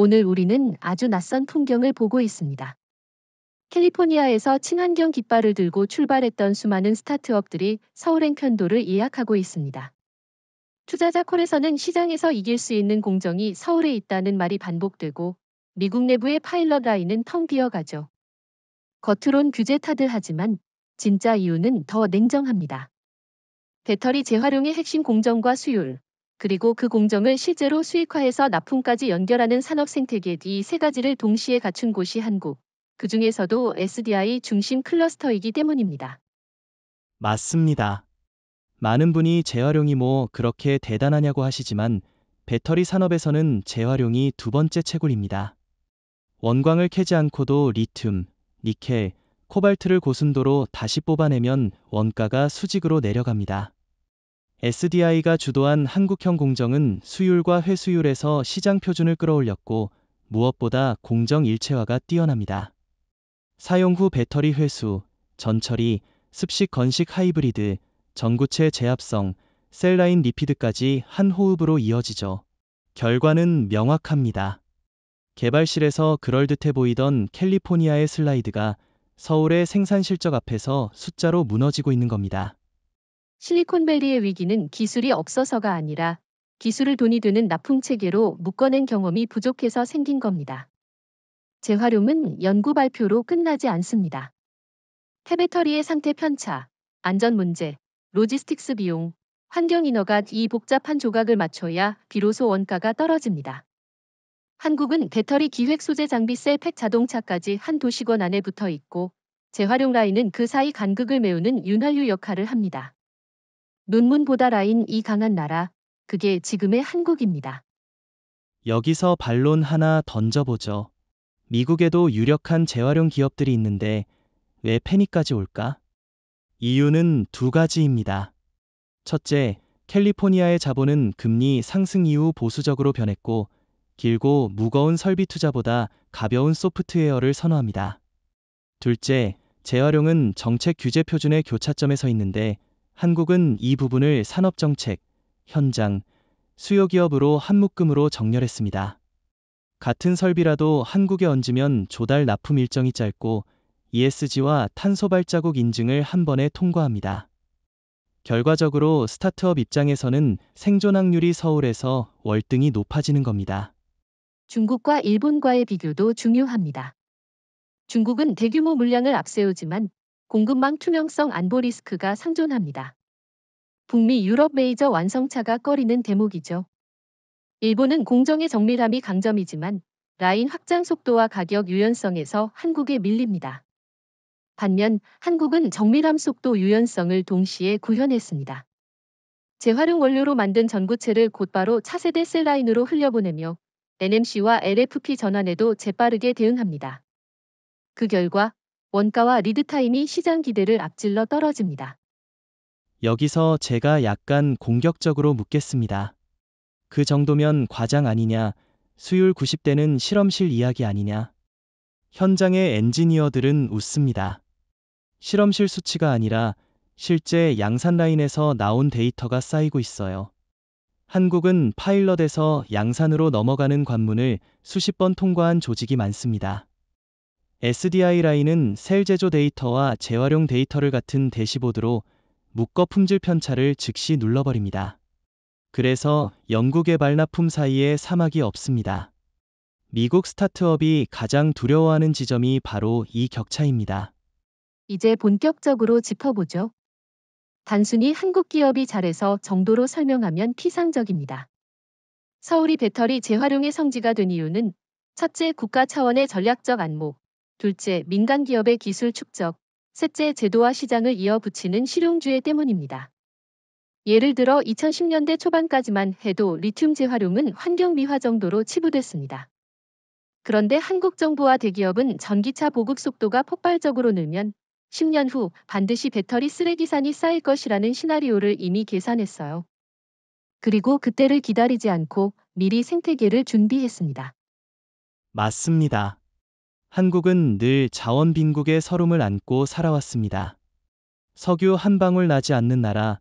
오늘 우리는 아주 낯선 풍경을 보고 있습니다. 캘리포니아에서 친환경 깃발을 들고 출발했던 수많은 스타트업들이 서울행 편도를 예약하고 있습니다. 투자자 콜에서는 시장에서 이길 수 있는 공정이 서울에 있다는 말이 반복되고 미국 내부의 파일럿 라인은 텅 비어가죠. 겉으론 규제타들하지만 진짜 이유는 더 냉정합니다. 배터리 재활용의 핵심 공정과 수율, 그리고 그 공정을 실제로 수익화해서 납품까지 연결하는 산업 생태계 이 세 가지를 동시에 갖춘 곳이 한국, 그 중에서도 SDI 중심 클러스터이기 때문입니다. 맞습니다. 많은 분이 재활용이 뭐 그렇게 대단하냐고 하시지만 배터리 산업에서는 재활용이 두 번째 채굴입니다. 원광을 캐지 않고도 리튬, 니켈, 코발트를 고순도로 다시 뽑아내면 원가가 수직으로 내려갑니다. SDI가 주도한 한국형 공정은 수율과 회수율에서 시장 표준을 끌어올렸고 무엇보다 공정 일체화가 뛰어납니다. 사용 후 배터리 회수, 전처리, 습식 건식 하이브리드, 전구체 제압성, 셀라인 리피드까지 한 호흡으로 이어지죠. 결과는 명확합니다. 개발실에서 그럴듯해 보이던 캘리포니아의 슬라이드가 서울의 생산 실적 앞에서 숫자로 무너지고 있는 겁니다. 실리콘밸리의 위기는 기술이 없어서가 아니라 기술을 돈이 되는 납품 체계로 묶어낸 경험이 부족해서 생긴 겁니다. 재활용은 연구 발표로 끝나지 않습니다. 폐배터리의 상태 편차, 안전 문제, 로지스틱스 비용, 환경 인허가 이 복잡한 조각을 맞춰야 비로소 원가가 떨어집니다. 한국은 배터리 기획 소재 장비 셀팩 자동차까지 한 도시권 안에 붙어 있고 재활용 라인은 그 사이 간극을 메우는 윤활유 역할을 합니다. 논문보다 라인 이 강한 나라, 그게 지금의 한국입니다. 여기서 반론 하나 던져보죠. 미국에도 유력한 재활용 기업들이 있는데 왜 페니까지 올까? 이유는 두 가지입니다. 첫째, 캘리포니아의 자본은 금리 상승 이후 보수적으로 변했고 길고 무거운 설비 투자보다 가벼운 소프트웨어를 선호합니다. 둘째, 재활용은 정책 규제 표준의 교차점에 서 있는데 한국은 이 부분을 산업정책, 현장, 수요기업으로 한 묶음으로 정렬했습니다. 같은 설비라도 한국에 얹으면 조달 납품 일정이 짧고 ESG와 탄소 발자국 인증을 한 번에 통과합니다. 결과적으로 스타트업 입장에서는 생존 확률이 서울에서 월등히 높아지는 겁니다. 중국과 일본과의 비교도 중요합니다. 중국은 대규모 물량을 앞세우지만 공급망 투명성 안보 리스크가 상존합니다. 북미 유럽 메이저 완성차가 꺼리는 대목이죠. 일본은 공정의 정밀함이 강점이지만 라인 확장 속도와 가격 유연성에서 한국에 밀립니다. 반면 한국은 정밀함 속도 유연성을 동시에 구현했습니다. 재활용 원료로 만든 전구체를 곧바로 차세대 셀라인으로 흘려보내며 NMC와 LFP 전환에도 재빠르게 대응합니다. 그 결과 원가와 리드타임이 시장 기대를 앞질러 떨어집니다. 여기서 제가 약간 공격적으로 묻겠습니다. 그 정도면 과장 아니냐, 수율 90대는 실험실 이야기 아니냐. 현장의 엔지니어들은 웃습니다. 실험실 수치가 아니라 실제 양산 라인에서 나온 데이터가 쌓이고 있어요. 한국은 파일럿에서 양산으로 넘어가는 관문을 수십 번 통과한 조직이 많습니다. SDI 라인은 셀 제조 데이터와 재활용 데이터를 같은 대시보드로 묶어 품질 편차를 즉시 눌러버립니다. 그래서 연구개발 납품 사이에 사막이 없습니다. 미국 스타트업이 가장 두려워하는 지점이 바로 이 격차입니다. 이제 본격적으로 짚어보죠. 단순히 한국 기업이 잘해서 정도로 설명하면 피상적입니다. 서울이 배터리 재활용의 성지가 된 이유는 첫째, 국가 차원의 전략적 안목, 둘째, 민간 기업의 기술 축적, 셋째, 제도와 시장을 이어붙이는 실용주의 때문입니다. 예를 들어 2010년대 초반까지만 해도 리튬 재활용은 환경 미화 정도로 치부됐습니다. 그런데 한국 정부와 대기업은 전기차 보급 속도가 폭발적으로 늘면 10년 후 반드시 배터리 쓰레기산이 쌓일 것이라는 시나리오를 이미 계산했어요. 그리고 그때를 기다리지 않고 미리 생태계를 준비했습니다. 맞습니다. 한국은 늘 자원 빈국의 서름을 안고 살아왔습니다. 석유 한 방울 나지 않는 나라,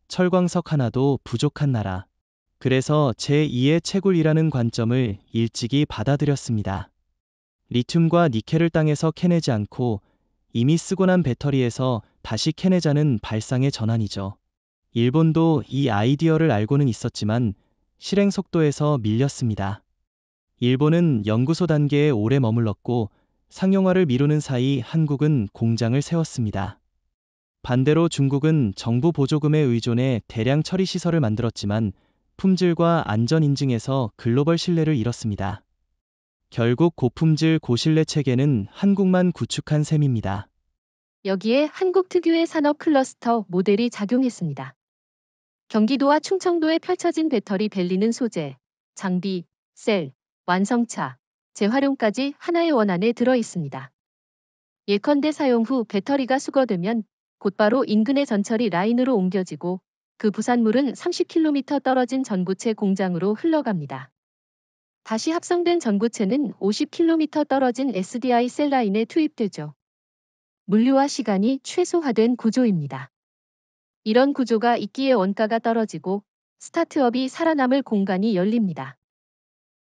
철광석 하나도 부족한 나라. 그래서 제2의 채굴이라는 관점을 일찍이 받아들였습니다. 리튬과 니켈을 땅에서 캐내지 않고 이미 쓰고 난 배터리에서 다시 캐내자는 발상의 전환이죠. 일본도 이 아이디어를 알고는 있었지만 실행 속도에서 밀렸습니다. 일본은 연구소 단계에 오래 머물렀고 상용화를 미루는 사이 한국은 공장을 세웠습니다. 반대로 중국은 정부 보조금에 의존해 대량 처리 시설을 만들었지만 품질과 안전 인증에서 글로벌 신뢰를 잃었습니다. 결국 고품질 고신뢰 체계는 한국만 구축한 셈입니다. 여기에 한국 특유의 산업 클러스터 모델이 작용했습니다. 경기도와 충청도에 펼쳐진 배터리 밸리는 소재, 장비, 셀, 완성차, 재활용까지 하나의 원안에 들어 있습니다. 예컨대 사용 후 배터리가 수거되면 곧바로 인근의 전처리 라인으로 옮겨지고 그 부산물은 30km 떨어진 전구체 공장으로 흘러갑니다. 다시 합성된 전구체는 50km 떨어진 SDI 셀 라인에 투입되죠. 물류와 시간이 최소화된 구조입니다. 이런 구조가 있기에 원가가 떨어지고 스타트업이 살아남을 공간이 열립니다.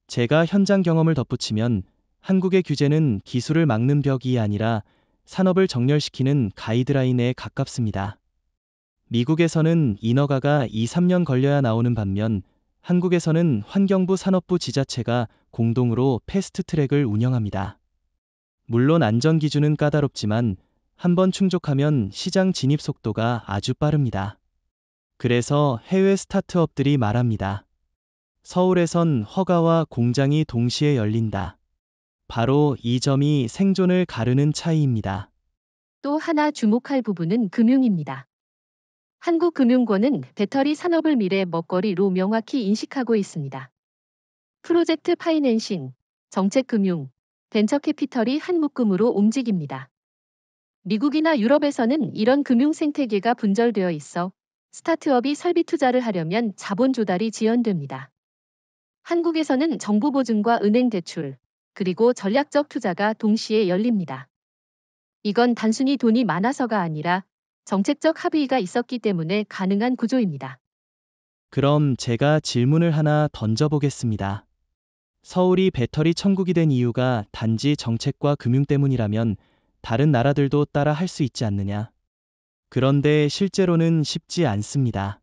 제가 현장 경험을 덧붙이면 한국의 규제는 기술을 막는 벽이 아니라 산업을 정렬시키는 가이드라인에 가깝습니다. 미국에서는 인허가가 2, 3년 걸려야 나오는 반면 한국에서는 환경부 산업부 지자체가 공동으로 패스트트랙을 운영합니다. 물론 안전 기준은 까다롭지만 한번 충족하면 시장 진입 속도가 아주 빠릅니다. 그래서 해외 스타트업들이 말합니다. 서울에선 허가와 공장이 동시에 열린다. 바로 이 점이 생존을 가르는 차이입니다. 또 하나 주목할 부분은 금융입니다. 한국금융권은 배터리 산업을 미래 먹거리로 명확히 인식하고 있습니다. 프로젝트 파이낸싱, 정책금융, 벤처캐피털이 한 묶음으로 움직입니다. 미국이나 유럽에서는 이런 금융 생태계가 분절되어 있어 스타트업이 설비 투자를 하려면 자본 조달이 지연됩니다. 한국에서는 정부 보증과 은행 대출, 그리고 전략적 투자가 동시에 열립니다. 이건 단순히 돈이 많아서가 아니라 정책적 합의가 있었기 때문에 가능한 구조입니다. 그럼 제가 질문을 하나 던져보겠습니다. 서울이 배터리 천국이 된 이유가 단지 정책과 금융 때문이라면 다른 나라들도 따라 할 수 있지 않느냐? 그런데 실제로는 쉽지 않습니다.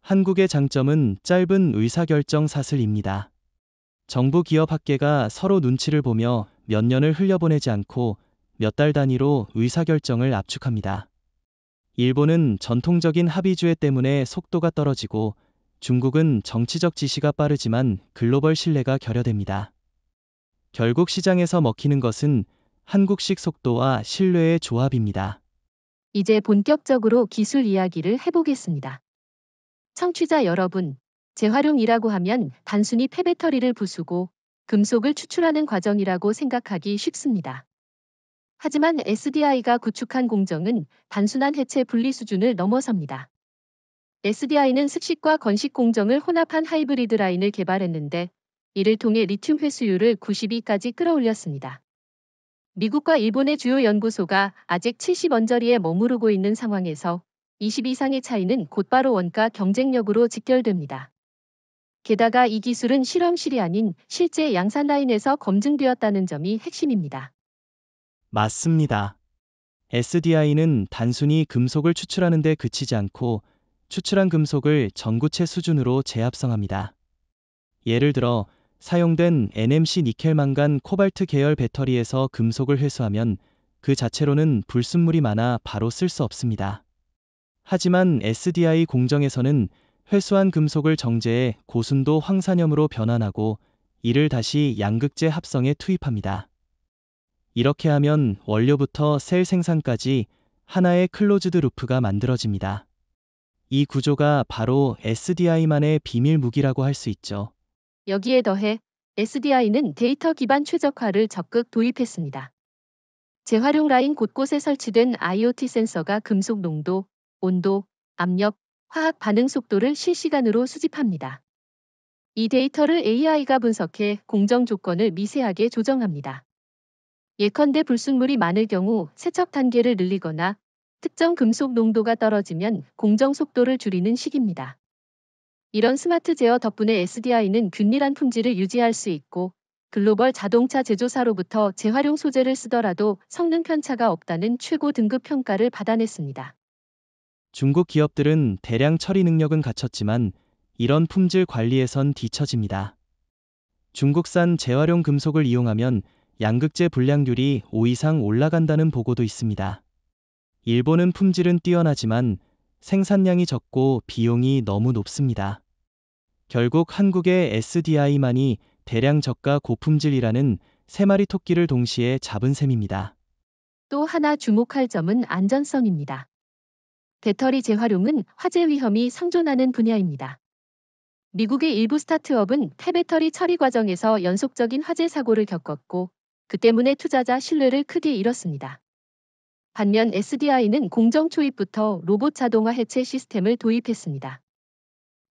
한국의 장점은 짧은 의사결정 사슬입니다. 정부 기업 학계가 서로 눈치를 보며 몇 년을 흘려보내지 않고 몇 달 단위로 의사결정을 압축합니다. 일본은 전통적인 합의주의 때문에 속도가 떨어지고 중국은 정치적 지시가 빠르지만 글로벌 신뢰가 결여됩니다. 결국 시장에서 먹히는 것은 한국식 속도와 신뢰의 조합입니다. 이제 본격적으로 기술 이야기를 해보겠습니다. 청취자 여러분, 재활용이라고 하면 단순히 폐배터리를 부수고 금속을 추출하는 과정이라고 생각하기 쉽습니다. 하지만 SDI가 구축한 공정은 단순한 해체 분리 수준을 넘어섭니다. SDI는 습식과 건식 공정을 혼합한 하이브리드 라인을 개발했는데 이를 통해 리튬 회수율을 92까지 끌어올렸습니다. 미국과 일본의 주요 연구소가 아직 70언저리에 머무르고 있는 상황에서 20 이상의 차이는 곧바로 원가 경쟁력으로 직결됩니다. 게다가 이 기술은 실험실이 아닌 실제 양산 라인에서 검증되었다는 점이 핵심입니다. 맞습니다. SDI는 단순히 금속을 추출하는 데 그치지 않고 추출한 금속을 전구체 수준으로 재합성합니다. 예를 들어 사용된 NMC 니켈 망간 코발트 계열 배터리에서 금속을 회수하면 그 자체로는 불순물이 많아 바로 쓸 수 없습니다. 하지만 SDI 공정에서는 회수한 금속을 정제해 고순도 황산염으로 변환하고 이를 다시 양극재 합성에 투입합니다. 이렇게 하면 원료부터 셀 생산까지 하나의 클로즈드 루프가 만들어집니다. 이 구조가 바로 SDI만의 비밀 무기라고 할 수 있죠. 여기에 더해 SDI는 데이터 기반 최적화를 적극 도입했습니다. 재활용 라인 곳곳에 설치된 IoT 센서가 금속 농도, 온도, 압력, 화학 반응 속도를 실시간으로 수집합니다. 이 데이터를 AI가 분석해 공정 조건을 미세하게 조정합니다. 예컨대 불순물이 많을 경우 세척 단계를 늘리거나 특정 금속 농도가 떨어지면 공정 속도를 줄이는 식입니다. 이런 스마트 제어 덕분에 SDI는 균일한 품질을 유지할 수 있고 글로벌 자동차 제조사로부터 재활용 소재를 쓰더라도 성능 편차가 없다는 최고 등급 평가를 받아냈습니다. 중국 기업들은 대량 처리 능력은 갖췄지만 이런 품질 관리에선 뒤처집니다. 중국산 재활용 금속을 이용하면 양극재 불량률이 5 이상 올라간다는 보고도 있습니다. 일본은 품질은 뛰어나지만 생산량이 적고 비용이 너무 높습니다. 결국 한국의 SDI만이 대량 저가 고품질이라는 세 마리 토끼를 동시에 잡은 셈입니다. 또 하나 주목할 점은 안전성입니다. 배터리 재활용은 화재 위험이 상존하는 분야입니다. 미국의 일부 스타트업은 폐배터리 처리 과정에서 연속적인 화재 사고를 겪었고 그 때문에 투자자 신뢰를 크게 잃었습니다. 반면 SDI는 공정 초입부터 로봇 자동화 해체 시스템을 도입했습니다.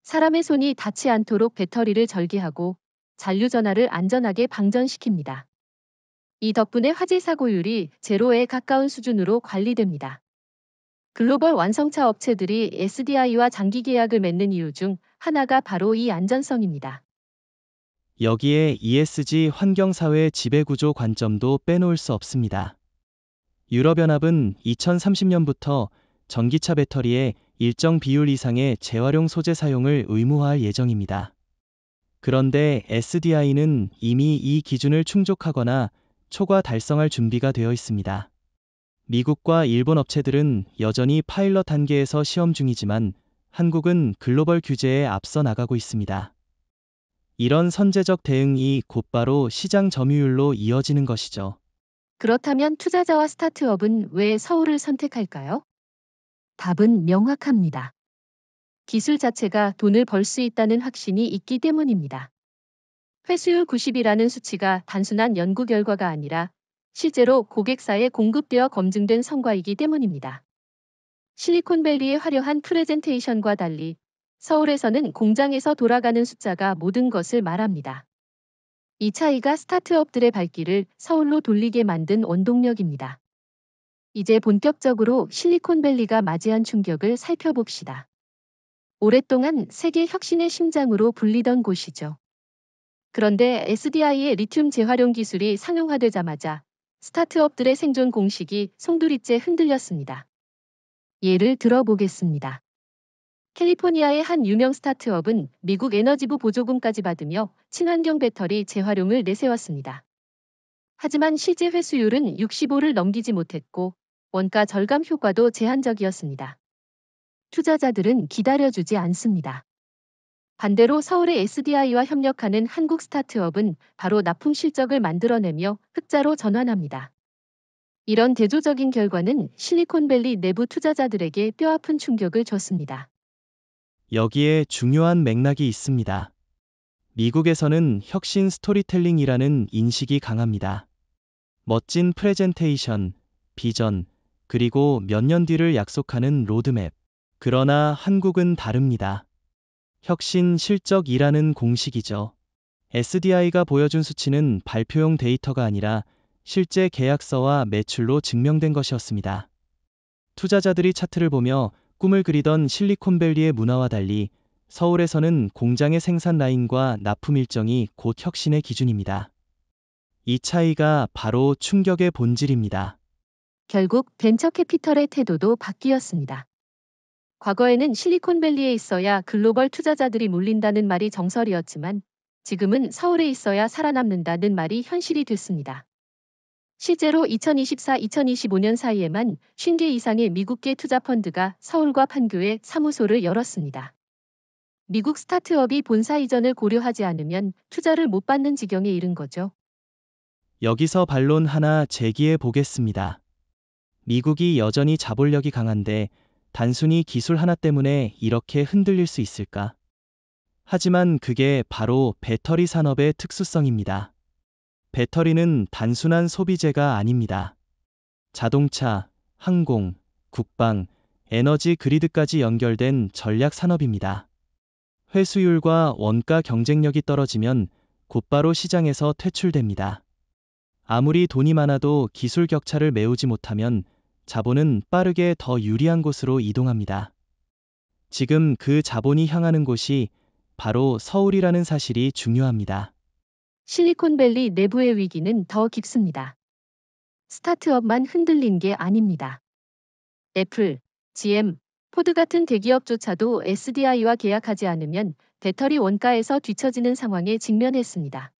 사람의 손이 닿지 않도록 배터리를 절개하고 잔류 전하를 안전하게 방전시킵니다. 이 덕분에 화재 사고율이 제로에 가까운 수준으로 관리됩니다. 글로벌 완성차 업체들이 SDI와 장기 계약을 맺는 이유 중 하나가 바로 이 안전성입니다. 여기에 ESG 환경사회 지배구조 관점도 빼놓을 수 없습니다. 유럽연합은 2030년부터 전기차 배터리의 일정 비율 이상의 재활용 소재 사용을 의무화할 예정입니다. 그런데 SDI는 이미 이 기준을 충족하거나 초과 달성할 준비가 되어 있습니다. 미국과 일본 업체들은 여전히 파일럿 단계에서 시험 중이지만 한국은 글로벌 규제에 앞서 나가고 있습니다. 이런 선제적 대응이 곧바로 시장 점유율로 이어지는 것이죠. 그렇다면 투자자와 스타트업은 왜 서울을 선택할까요? 답은 명확합니다. 기술 자체가 돈을 벌 수 있다는 확신이 있기 때문입니다. 회수율 90이라는 수치가 단순한 연구 결과가 아니라 실제로 고객사에 공급되어 검증된 성과이기 때문입니다. 실리콘밸리의 화려한 프레젠테이션과 달리 서울에서는 공장에서 돌아가는 숫자가 모든 것을 말합니다. 이 차이가 스타트업들의 발길을 서울로 돌리게 만든 원동력입니다. 이제 본격적으로 실리콘밸리가 맞이한 충격을 살펴봅시다. 오랫동안 세계 혁신의 심장으로 불리던 곳이죠. 그런데 SDI의 리튬 재활용 기술이 상용화되자마자 스타트업들의 생존 공식이 송두리째 흔들렸습니다. 예를 들어보겠습니다. 캘리포니아의 한 유명 스타트업은 미국 에너지부 보조금까지 받으며 친환경 배터리 재활용을 내세웠습니다. 하지만 실제 회수율은 65를 넘기지 못했고 원가 절감 효과도 제한적이었습니다. 투자자들은 기다려주지 않습니다. 반대로 서울의 SDI와 협력하는 한국 스타트업은 바로 납품 실적을 만들어내며 흑자로 전환합니다. 이런 대조적인 결과는 실리콘밸리 내부 투자자들에게 뼈아픈 충격을 줬습니다. 여기에 중요한 맥락이 있습니다. 미국에서는 혁신 스토리텔링이라는 인식이 강합니다. 멋진 프레젠테이션, 비전, 그리고 몇 년 뒤를 약속하는 로드맵. 그러나 한국은 다릅니다. 혁신 실적이라는 공식이죠. SDI가 보여준 수치는 발표용 데이터가 아니라 실제 계약서와 매출로 증명된 것이었습니다. 투자자들이 차트를 보며 꿈을 그리던 실리콘밸리의 문화와 달리 서울에서는 공장의 생산 라인과 납품 일정이 곧 혁신의 기준입니다. 이 차이가 바로 충격의 본질입니다. 결국 벤처 캐피털의 태도도 바뀌었습니다. 과거에는 실리콘밸리에 있어야 글로벌 투자자들이 몰린다는 말이 정설이었지만 지금은 서울에 있어야 살아남는다는 말이 현실이 됐습니다. 실제로 2024-2025년 사이에만 50개 이상의 미국계 투자펀드가 서울과 판교에 사무소를 열었습니다. 미국 스타트업이 본사 이전을 고려하지 않으면 투자를 못 받는 지경에 이른 거죠. 여기서 반론 하나 제기해 보겠습니다. 미국이 여전히 자본력이 강한데 단순히 기술 하나 때문에 이렇게 흔들릴 수 있을까? 하지만 그게 바로 배터리 산업의 특수성입니다. 배터리는 단순한 소비재가 아닙니다. 자동차, 항공, 국방, 에너지 그리드까지 연결된 전략 산업입니다. 회수율과 원가 경쟁력이 떨어지면 곧바로 시장에서 퇴출됩니다. 아무리 돈이 많아도 기술 격차를 메우지 못하면 자본은 빠르게 더 유리한 곳으로 이동합니다. 지금 그 자본이 향하는 곳이 바로 서울이라는 사실이 중요합니다. 실리콘밸리 내부의 위기는 더 깊습니다. 스타트업만 흔들린 게 아닙니다. 애플, GM, 포드 같은 대기업조차도 SDI와 계약하지 않으면 배터리 원가에서 뒤처지는 상황에 직면했습니다.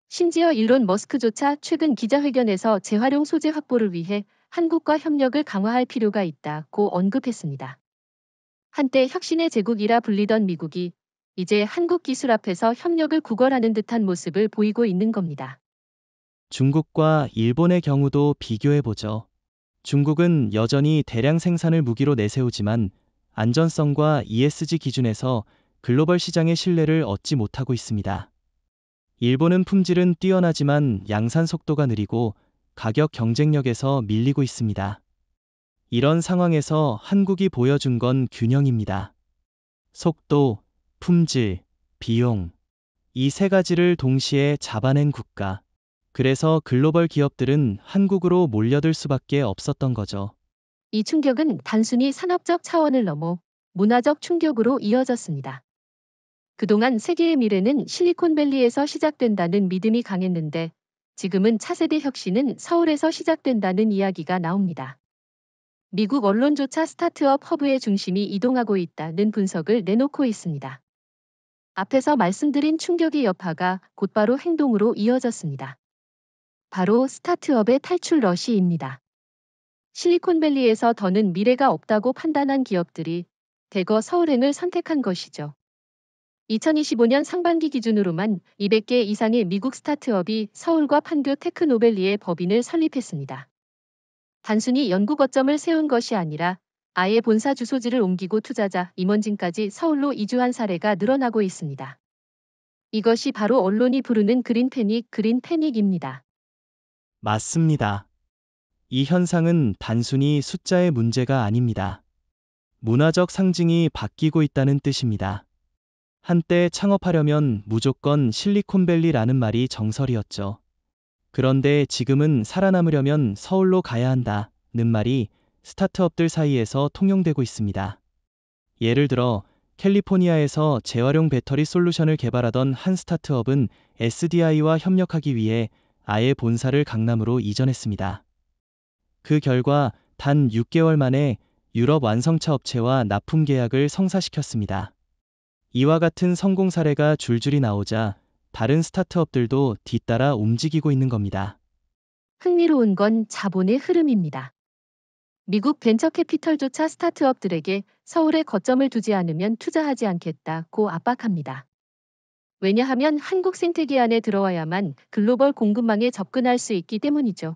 심지어 일론 머스크조차 최근 기자회견에서 재활용 소재 확보를 위해 한국과 협력을 강화할 필요가 있다고 언급했습니다. 한때 혁신의 제국이라 불리던 미국이 이제 한국 기술 앞에서 협력을 구걸하는 듯한 모습을 보이고 있는 겁니다. 중국과 일본의 경우도 비교해보죠. 중국은 여전히 대량 생산을 무기로 내세우지만 안전성과 ESG 기준에서 글로벌 시장의 신뢰를 얻지 못하고 있습니다. 일본은 품질은 뛰어나지만 양산 속도가 느리고 가격 경쟁력에서 밀리고 있습니다. 이런 상황에서 한국이 보여준 건 균형입니다. 속도, 품질, 비용. 이 세 가지를 동시에 잡아낸 국가. 그래서 글로벌 기업들은 한국으로 몰려들 수밖에 없었던 거죠. 이 충격은 단순히 산업적 차원을 넘어 문화적 충격으로 이어졌습니다. 그동안 세계의 미래는 실리콘밸리에서 시작된다는 믿음이 강했는데 지금은 차세대 혁신은 서울에서 시작된다는 이야기가 나옵니다. 미국 언론조차 스타트업 허브의 중심이 이동하고 있다는 분석을 내놓고 있습니다. 앞에서 말씀드린 충격의 여파가 곧바로 행동으로 이어졌습니다. 바로 스타트업의 탈출 러시입니다. 실리콘밸리에서 더는 미래가 없다고 판단한 기업들이 대거 서울행을 선택한 것이죠. 2025년 상반기 기준으로만 200개 이상의 미국 스타트업이 서울과 판교 테크노밸리에 법인을 설립했습니다. 단순히 연구 거점을 세운 것이 아니라 아예 본사 주소지를 옮기고 투자자, 임원진까지 서울로 이주한 사례가 늘어나고 있습니다. 이것이 바로 언론이 부르는 그린 패닉입니다. 맞습니다. 이 현상은 단순히 숫자의 문제가 아닙니다. 문화적 상징이 바뀌고 있다는 뜻입니다. 한때 창업하려면 무조건 실리콘밸리라는 말이 정설이었죠. 그런데 지금은 살아남으려면 서울로 가야 한다는 말이 스타트업들 사이에서 통용되고 있습니다. 예를 들어 캘리포니아에서 재활용 배터리 솔루션을 개발하던 한 스타트업은 SDI와 협력하기 위해 아예 본사를 강남으로 이전했습니다. 그 결과 단 6개월 만에 유럽 완성차 업체와 납품 계약을 성사시켰습니다. 이와 같은 성공 사례가 줄줄이 나오자 다른 스타트업들도 뒤따라 움직이고 있는 겁니다. 흥미로운 건 자본의 흐름입니다. 미국 벤처 캐피털조차 스타트업들에게 서울에 거점을 두지 않으면 투자하지 않겠다고 압박합니다. 왜냐하면 한국 생태계 안에 들어와야만 글로벌 공급망에 접근할 수 있기 때문이죠.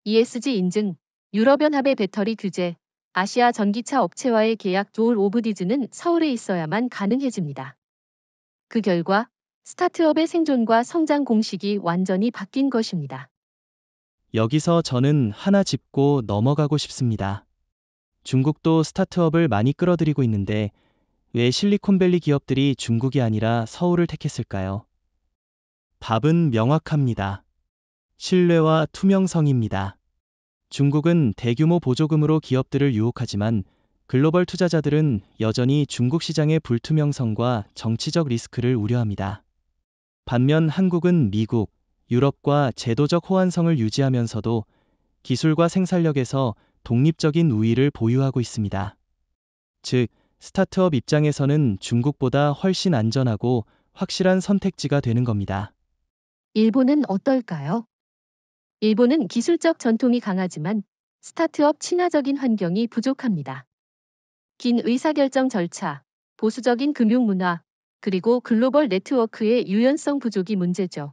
ESG 인증, 유럽연합의 배터리 규제, 아시아 전기차 업체와의 계약 올 오브 디즈는 서울에 있어야만 가능해집니다. 그 결과 스타트업의 생존과 성장 공식이 완전히 바뀐 것입니다. 여기서 저는 하나 짚고 넘어가고 싶습니다. 중국도 스타트업을 많이 끌어들이고 있는데 왜 실리콘밸리 기업들이 중국이 아니라 서울을 택했을까요? 답은 명확합니다. 신뢰와 투명성입니다. 중국은 대규모 보조금으로 기업들을 유혹하지만 글로벌 투자자들은 여전히 중국 시장의 불투명성과 정치적 리스크를 우려합니다. 반면 한국은 미국, 유럽과 제도적 호환성을 유지하면서도 기술과 생산력에서 독립적인 우위를 보유하고 있습니다. 즉, 스타트업 입장에서는 중국보다 훨씬 안전하고 확실한 선택지가 되는 겁니다. 일본은 어떨까요? 일본은 기술적 전통이 강하지만 스타트업 친화적인 환경이 부족합니다. 긴 의사결정 절차, 보수적인 금융 문화, 그리고 글로벌 네트워크의 유연성 부족이 문제죠.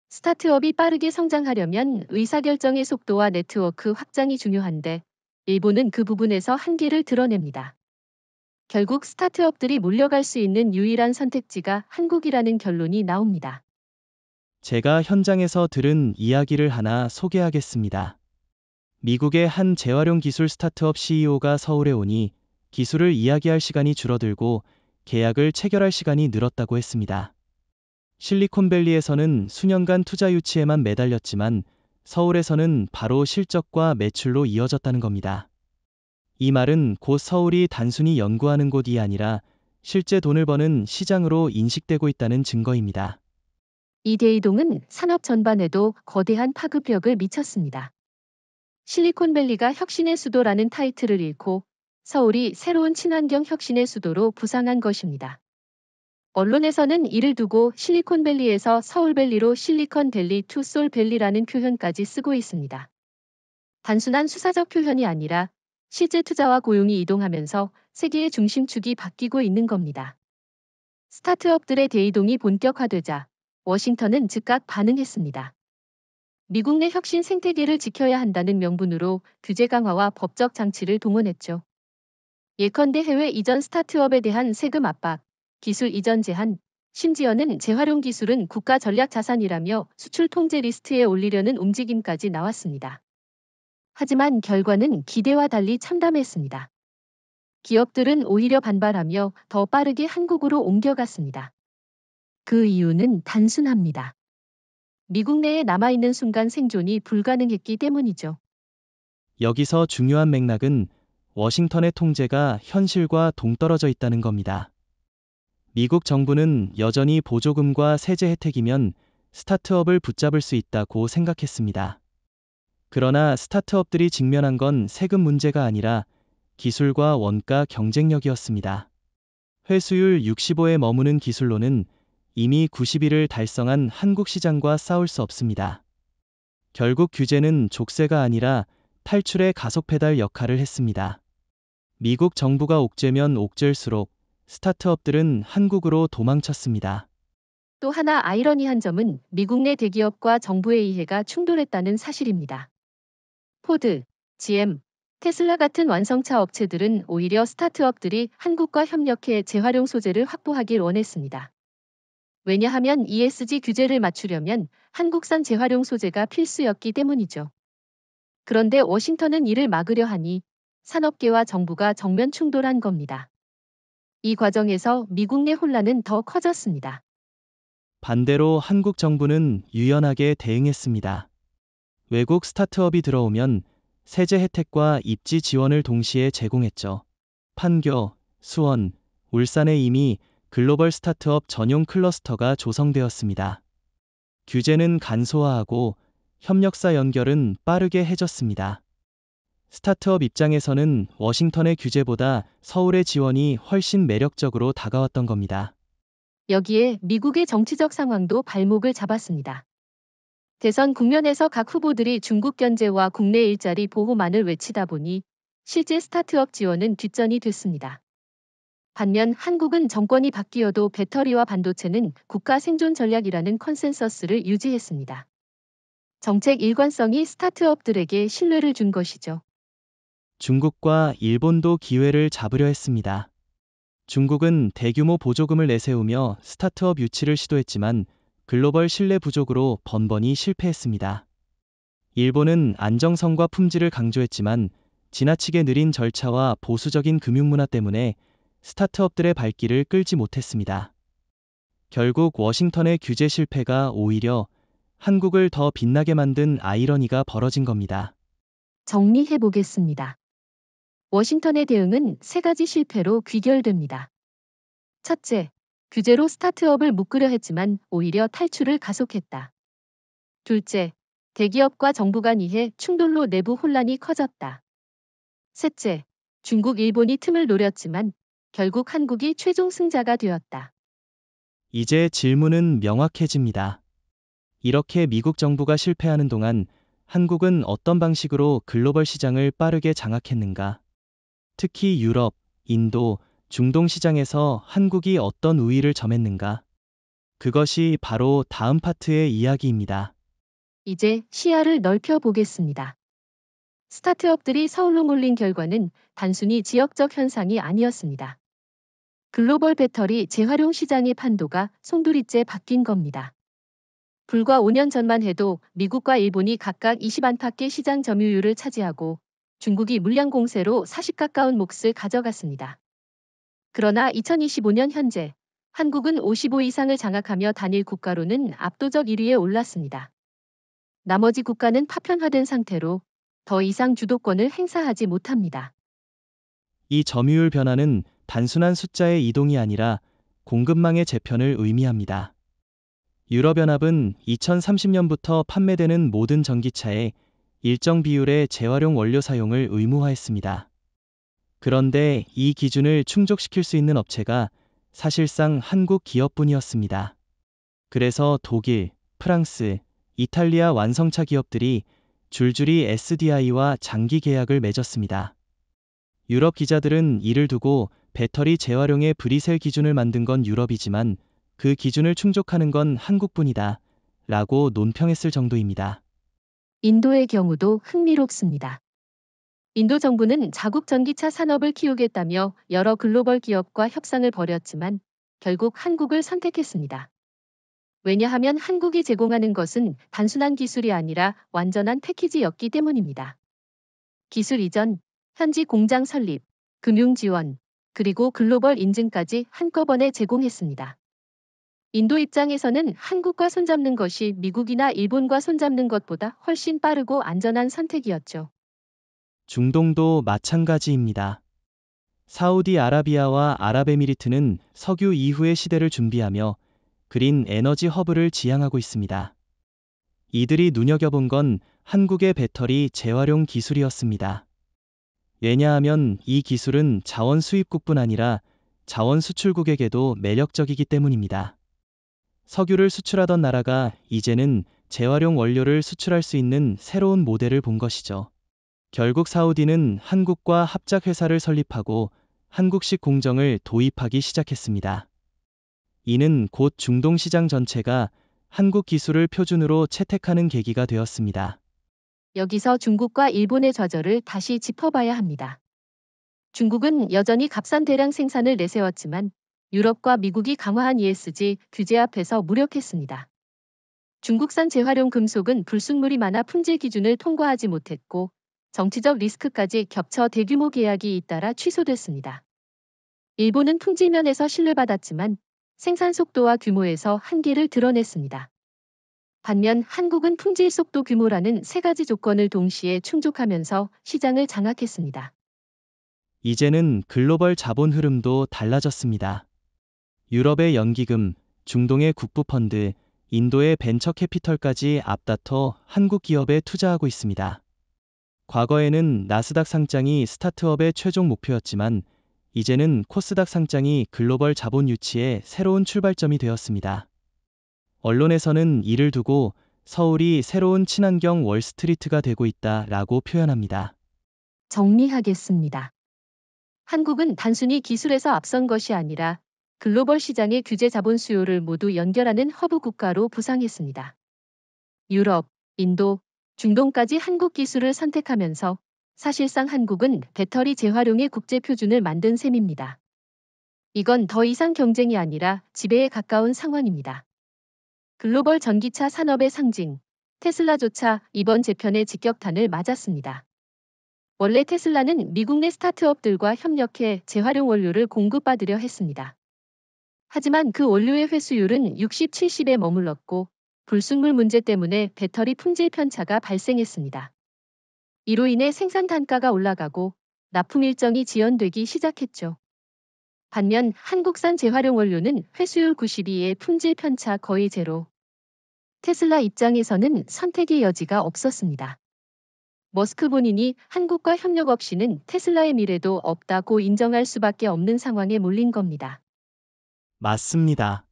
스타트업이 빠르게 성장하려면 의사결정의 속도와 네트워크 확장이 중요한데 일본은 그 부분에서 한계를 드러냅니다. 결국 스타트업들이 몰려갈 수 있는 유일한 선택지가 한국이라는 결론이 나옵니다. 제가 현장에서 들은 이야기를 하나 소개하겠습니다. 미국의 한 재활용 기술 스타트업 CEO가 서울에 오니 기술을 이야기할 시간이 줄어들고 계약을 체결할 시간이 늘었다고 했습니다. 실리콘밸리에서는 수년간 투자 유치에만 매달렸지만 서울에서는 바로 실적과 매출로 이어졌다는 겁니다. 이 말은 곧 서울이 단순히 연구하는 곳이 아니라 실제 돈을 버는 시장으로 인식되고 있다는 증거입니다. 이 대이동은 산업 전반에도 거대한 파급력을 미쳤습니다. 실리콘밸리가 혁신의 수도라는 타이틀을 잃고 서울이 새로운 친환경 혁신의 수도로 부상한 것입니다. 언론에서는 이를 두고 실리콘밸리에서 서울밸리로 실리컨밸리 투 솔밸리라는 표현까지 쓰고 있습니다. 단순한 수사적 표현이 아니라 실제 투자와 고용이 이동하면서 세계의 중심축이 바뀌고 있는 겁니다. 스타트업들의 대이동이 본격화되자 워싱턴은 즉각 반응했습니다. 미국 내 혁신 생태계를 지켜야 한다는 명분으로 규제 강화와 법적 장치를 동원했죠. 예컨대 해외 이전 스타트업에 대한 세금 압박, 기술 이전 제한, 심지어는 재활용 기술은 국가 전략 자산이라며 수출 통제 리스트에 올리려는 움직임까지 나왔습니다. 하지만 결과는 기대와 달리 참담했습니다. 기업들은 오히려 반발하며 더 빠르게 한국으로 옮겨갔습니다. 그 이유는 단순합니다. 미국 내에 남아있는 순간 생존이 불가능했기 때문이죠. 여기서 중요한 맥락은 워싱턴의 통제가 현실과 동떨어져 있다는 겁니다. 미국 정부는 여전히 보조금과 세제 혜택이면 스타트업을 붙잡을 수 있다고 생각했습니다. 그러나 스타트업들이 직면한 건 세금 문제가 아니라 기술과 원가 경쟁력이었습니다. 회수율 65에 머무는 기술로는 이미 90일을 달성한 한국 시장과 싸울 수 없습니다. 결국 규제는 족쇄가 아니라 탈출의 가속 페달 역할을 했습니다. 미국 정부가 옥죄면 옥죄일수록 스타트업들은 한국으로 도망쳤습니다. 또 하나 아이러니한 점은 미국 내 대기업과 정부의 이해가 충돌했다는 사실입니다. 포드, GM, 테슬라 같은 완성차 업체들은 오히려 스타트업들이 한국과 협력해 재활용 소재를 확보하길 원했습니다. 왜냐하면 ESG 규제를 맞추려면 한국산 재활용 소재가 필수였기 때문이죠. 그런데 워싱턴은 이를 막으려 하니 산업계와 정부가 정면 충돌한 겁니다. 이 과정에서 미국 내 혼란은 더 커졌습니다. 반대로 한국 정부는 유연하게 대응했습니다. 외국 스타트업이 들어오면 세제 혜택과 입지 지원을 동시에 제공했죠. 판교, 수원, 울산에 이미 글로벌 스타트업 전용 클러스터가 조성되었습니다. 규제는 간소화하고 협력사 연결은 빠르게 해졌습니다. 스타트업 입장에서는 워싱턴의 규제보다 서울의 지원이 훨씬 매력적으로 다가왔던 겁니다. 여기에 미국의 정치적 상황도 발목을 잡았습니다. 대선 국면에서 각 후보들이 중국 견제와 국내 일자리 보호만을 외치다 보니 실제 스타트업 지원은 뒷전이 됐습니다. 반면 한국은 정권이 바뀌어도 배터리와 반도체는 국가 생존 전략이라는 컨센서스를 유지했습니다. 정책 일관성이 스타트업들에게 신뢰를 준 것이죠. 중국과 일본도 기회를 잡으려 했습니다. 중국은 대규모 보조금을 내세우며 스타트업 유치를 시도했지만 글로벌 신뢰 부족으로 번번이 실패했습니다. 일본은 안정성과 품질을 강조했지만 지나치게 느린 절차와 보수적인 금융문화 때문에 스타트업들의 발길을 끌지 못했습니다. 결국 워싱턴의 규제 실패가 오히려 한국을 더 빛나게 만든 아이러니가 벌어진 겁니다. 정리해 보겠습니다. 워싱턴의 대응은 세 가지 실패로 귀결됩니다. 첫째, 규제로 스타트업을 묶으려 했지만 오히려 탈출을 가속했다. 둘째, 대기업과 정부 간 이해 충돌로 내부 혼란이 커졌다. 셋째, 중국, 일본이 틈을 노렸지만 결국 한국이 최종 승자가 되었다. 이제 질문은 명확해집니다. 이렇게 미국 정부가 실패하는 동안 한국은 어떤 방식으로 글로벌 시장을 빠르게 장악했는가? 특히 유럽, 인도, 중동 시장에서 한국이 어떤 우위를 점했는가? 그것이 바로 다음 파트의 이야기입니다. 이제 시야를 넓혀 보겠습니다. 스타트업들이 서울로 몰린 결과는 단순히 지역적 현상이 아니었습니다. 글로벌 배터리 재활용 시장의 판도가 송두리째 바뀐 겁니다. 불과 5년 전만 해도 미국과 일본이 각각 20안팎의 시장 점유율을 차지하고 중국이 물량 공세로 40 가까운 몫을 가져갔습니다. 그러나 2025년 현재 한국은 55 이상을 장악하며 단일 국가로는 압도적 1위에 올랐습니다. 나머지 국가는 파편화된 상태로 더 이상 주도권을 행사하지 못합니다. 이 점유율 변화는 단순한 숫자의 이동이 아니라 공급망의 재편을 의미합니다. 유럽연합은 2030년부터 판매되는 모든 전기차에 일정 비율의 재활용 원료 사용을 의무화했습니다. 그런데 이 기준을 충족시킬 수 있는 업체가 사실상 한국 기업뿐이었습니다. 그래서 독일, 프랑스, 이탈리아 완성차 기업들이 줄줄이 SDI와 장기 계약을 맺었습니다. 유럽 기자들은 이를 두고 배터리 재활용의 브리셀 기준을 만든 건 유럽이지만 그 기준을 충족하는 건 한국뿐이다 라고 논평했을 정도입니다. 인도의 경우도 흥미롭습니다. 인도 정부는 자국 전기차 산업을 키우겠다며 여러 글로벌 기업과 협상을 벌였지만 결국 한국을 선택했습니다. 왜냐하면 한국이 제공하는 것은 단순한 기술이 아니라 완전한 패키지였기 때문입니다. 기술 이전, 현지 공장 설립, 금융 지원, 그리고 글로벌 인증까지 한꺼번에 제공했습니다. 인도 입장에서는 한국과 손잡는 것이 미국이나 일본과 손잡는 것보다 훨씬 빠르고 안전한 선택이었죠. 중동도 마찬가지입니다. 사우디아라비아와 아랍에미리트는 석유 이후의 시대를 준비하며 그린 에너지 허브를 지향하고 있습니다. 이들이 눈여겨본 건 한국의 배터리 재활용 기술이었습니다. 왜냐하면 이 기술은 자원 수입국뿐 아니라 자원 수출국에게도 매력적이기 때문입니다. 석유를 수출하던 나라가 이제는 재활용 원료를 수출할 수 있는 새로운 모델을 본 것이죠. 결국 사우디는 한국과 합작회사를 설립하고 한국식 공정을 도입하기 시작했습니다. 이는 곧 중동 시장 전체가 한국 기술을 표준으로 채택하는 계기가 되었습니다. 여기서 중국과 일본의 좌절을 다시 짚어봐야 합니다. 중국은 여전히 값싼 대량 생산을 내세웠지만 유럽과 미국이 강화한 ESG 규제 앞에서 무력했습니다. 중국산 재활용 금속은 불순물이 많아 품질 기준을 통과하지 못했고 정치적 리스크까지 겹쳐 대규모 계약이 잇따라 취소됐습니다. 일본은 품질면에서 신뢰받았지만 생산 속도와 규모에서 한계를 드러냈습니다. 반면 한국은 품질 속도 규모라는 세 가지 조건을 동시에 충족하면서 시장을 장악했습니다. 이제는 글로벌 자본 흐름도 달라졌습니다. 유럽의 연기금, 중동의 국부펀드, 인도의 벤처 캐피털까지 앞다퉈 한국 기업에 투자하고 있습니다. 과거에는 나스닥 상장이 스타트업의 최종 목표였지만 이제는 코스닥 상장이 글로벌 자본 유치의 새로운 출발점이 되었습니다. 언론에서는 이를 두고 서울이 새로운 친환경 월스트리트가 되고 있다라고 표현합니다. 정리하겠습니다. 한국은 단순히 기술에서 앞선 것이 아니라 글로벌 시장의 규제 자본 수요를 모두 연결하는 허브 국가로 부상했습니다. 유럽, 인도, 중동까지 한국 기술을 선택하면서 사실상 한국은 배터리 재활용의 국제 표준을 만든 셈입니다. 이건 더 이상 경쟁이 아니라 지배에 가까운 상황입니다. 글로벌 전기차 산업의 상징, 테슬라조차 이번 재편의 직격탄을 맞았습니다. 원래 테슬라는 미국 내 스타트업들과 협력해 재활용 원료를 공급받으려 했습니다. 하지만 그 원료의 회수율은 60, 70에 머물렀고 불순물 문제 때문에 배터리 품질 편차가 발생했습니다. 이로 인해 생산 단가가 올라가고 납품 일정이 지연되기 시작했죠. 반면 한국산 재활용 원료는 회수율 92에 품질 편차 거의 제로. 테슬라 입장에서는 선택의 여지가 없었습니다. 머스크 본인이 한국과 협력 없이는 테슬라의 미래도 없다고 인정할 수밖에 없는 상황에 몰린 겁니다. 맞습니다.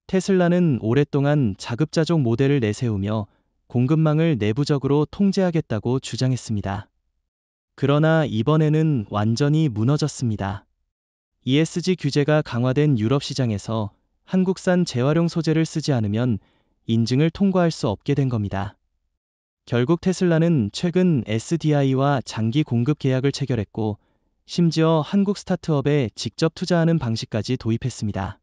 테슬라는 오랫동안 자급자족 모델을 내세우며 공급망을 내부적으로 통제하겠다고 주장했습니다. 그러나 이번에는 완전히 무너졌습니다. ESG 규제가 강화된 유럽 시장에서 한국산 재활용 소재를 쓰지 않으면 인증을 통과할 수 없게 된 겁니다. 결국 테슬라는 최근 SDI와 장기 공급 계약을 체결했고 심지어 한국 스타트업에 직접 투자하는 방식까지 도입했습니다.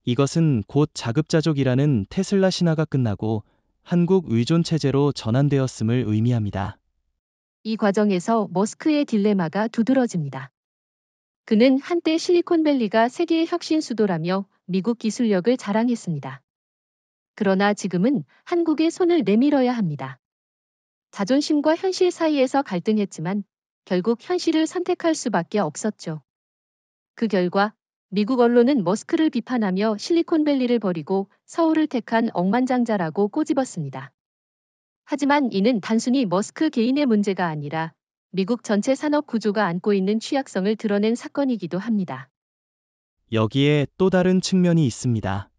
이것은 곧 자급자족이라는 테슬라 신화가 끝나고 한국 의존 체제로 전환되었음을 의미합니다. 이 과정에서 머스크의 딜레마가 두드러집니다. 그는 한때 실리콘밸리가 세계의 혁신 수도라며 미국 기술력을 자랑했습니다. 그러나 지금은 한국에 손을 내밀어야 합니다. 자존심과 현실 사이에서 갈등했지만 결국 현실을 선택할 수밖에 없었죠. 그 결과 미국 언론은 머스크를 비판하며 실리콘밸리를 버리고 서울을 택한 억만장자라고 꼬집었습니다. 하지만 이는 단순히 머스크 개인의 문제가 아니라 미국 전체 산업 구조가 안고 있는 취약성을 드러낸 사건이기도 합니다. 여기에 또 다른 측면이 있습니다.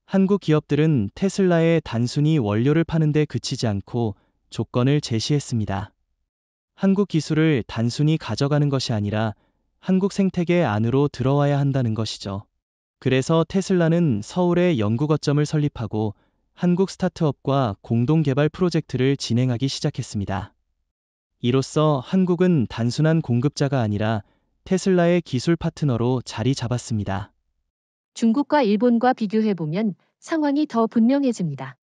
한국 기업들은 테슬라에 단순히 원료를 파는 데 그치지 않고 조건을 제시했습니다. 한국 기술을 단순히 가져가는 것이 아니라 한국 생태계 안으로 들어와야 한다는 것이죠. 그래서 테슬라는 서울에 연구 거점을 설립하고 한국 스타트업과 공동 개발 프로젝트를 진행하기 시작했습니다. 이로써 한국은 단순한 공급자가 아니라 테슬라의 기술 파트너로 자리 잡았습니다. 중국과 일본과 비교해보면 상황이 더 분명해집니다.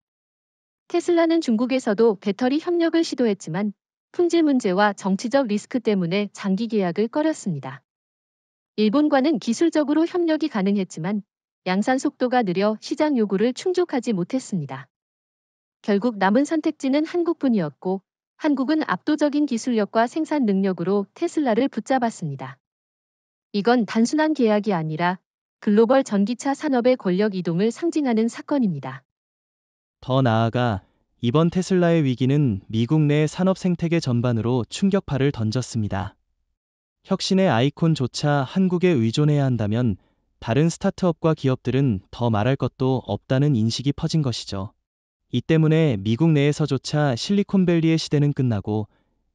테슬라는 중국에서도 배터리 협력을 시도했지만 품질 문제와 정치적 리스크 때문에 장기 계약을 꺼렸습니다. 일본과는 기술적으로 협력이 가능했지만 양산 속도가 느려 시장 요구를 충족하지 못했습니다. 결국 남은 선택지는 한국뿐이었고 한국은 압도적인 기술력과 생산 능력으로 테슬라를 붙잡았습니다. 이건 단순한 계약이 아니라 글로벌 전기차 산업의 권력 이동을 상징하는 사건입니다. 더 나아가 이번 테슬라의 위기는 미국 내 산업 생태계 전반으로 충격파를 던졌습니다. 혁신의 아이콘조차 한국에 의존해야 한다면 다른 스타트업과 기업들은 더 말할 것도 없다는 인식이 퍼진 것이죠. 이 때문에 미국 내에서조차 실리콘밸리의 시대는 끝나고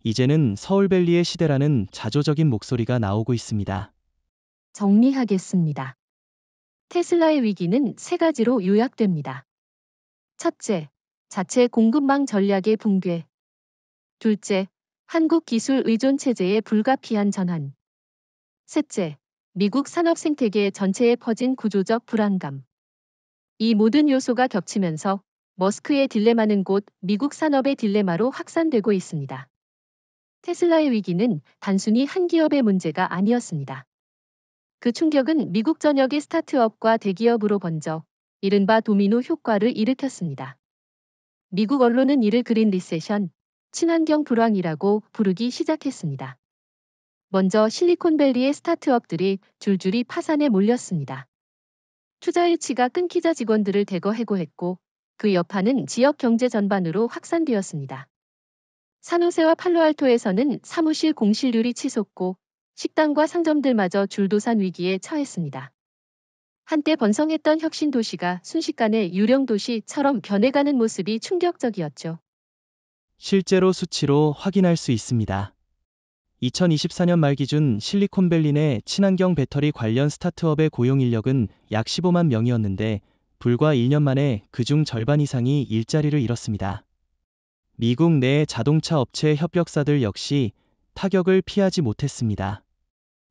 이제는 서울밸리의 시대라는 자조적인 목소리가 나오고 있습니다. 정리하겠습니다. 테슬라의 위기는 세 가지로 요약됩니다. 첫째, 자체 공급망 전략의 붕괴. 둘째, 한국 기술 의존 체제의 불가피한 전환. 셋째, 미국 산업 생태계 전체에 퍼진 구조적 불안감. 이 모든 요소가 겹치면서 머스크의 딜레마는 곧 미국 산업의 딜레마로 확산되고 있습니다. 테슬라의 위기는 단순히 한 기업의 문제가 아니었습니다. 그 충격은 미국 전역의 스타트업과 대기업으로 번져 이른바 도미노 효과를 일으켰습니다. 미국 언론은 이를 그린 리세션, 친환경 불황이라고 부르기 시작했습니다. 먼저 실리콘밸리의 스타트업들이 줄줄이 파산에 몰렸습니다. 투자 일치가 끊기자 직원들을 대거 해고했고 그 여파는 지역 경제 전반으로 확산되었습니다. 산호세와 팔로알토에서는 사무실 공실률이 치솟고 식당과 상점들마저 줄도산 위기에 처했습니다. 한때 번성했던 혁신 도시가 순식간에 유령 도시처럼 변해가는 모습이 충격적이었죠. 실제로 수치로 확인할 수 있습니다. 2024년 말 기준 실리콘밸리 내 친환경 배터리 관련 스타트업의 고용 인력은 약 15만 명이었는데 불과 1년 만에 그중 절반 이상이 일자리를 잃었습니다. 미국 내 자동차 업체 협력사들 역시 타격을 피하지 못했습니다.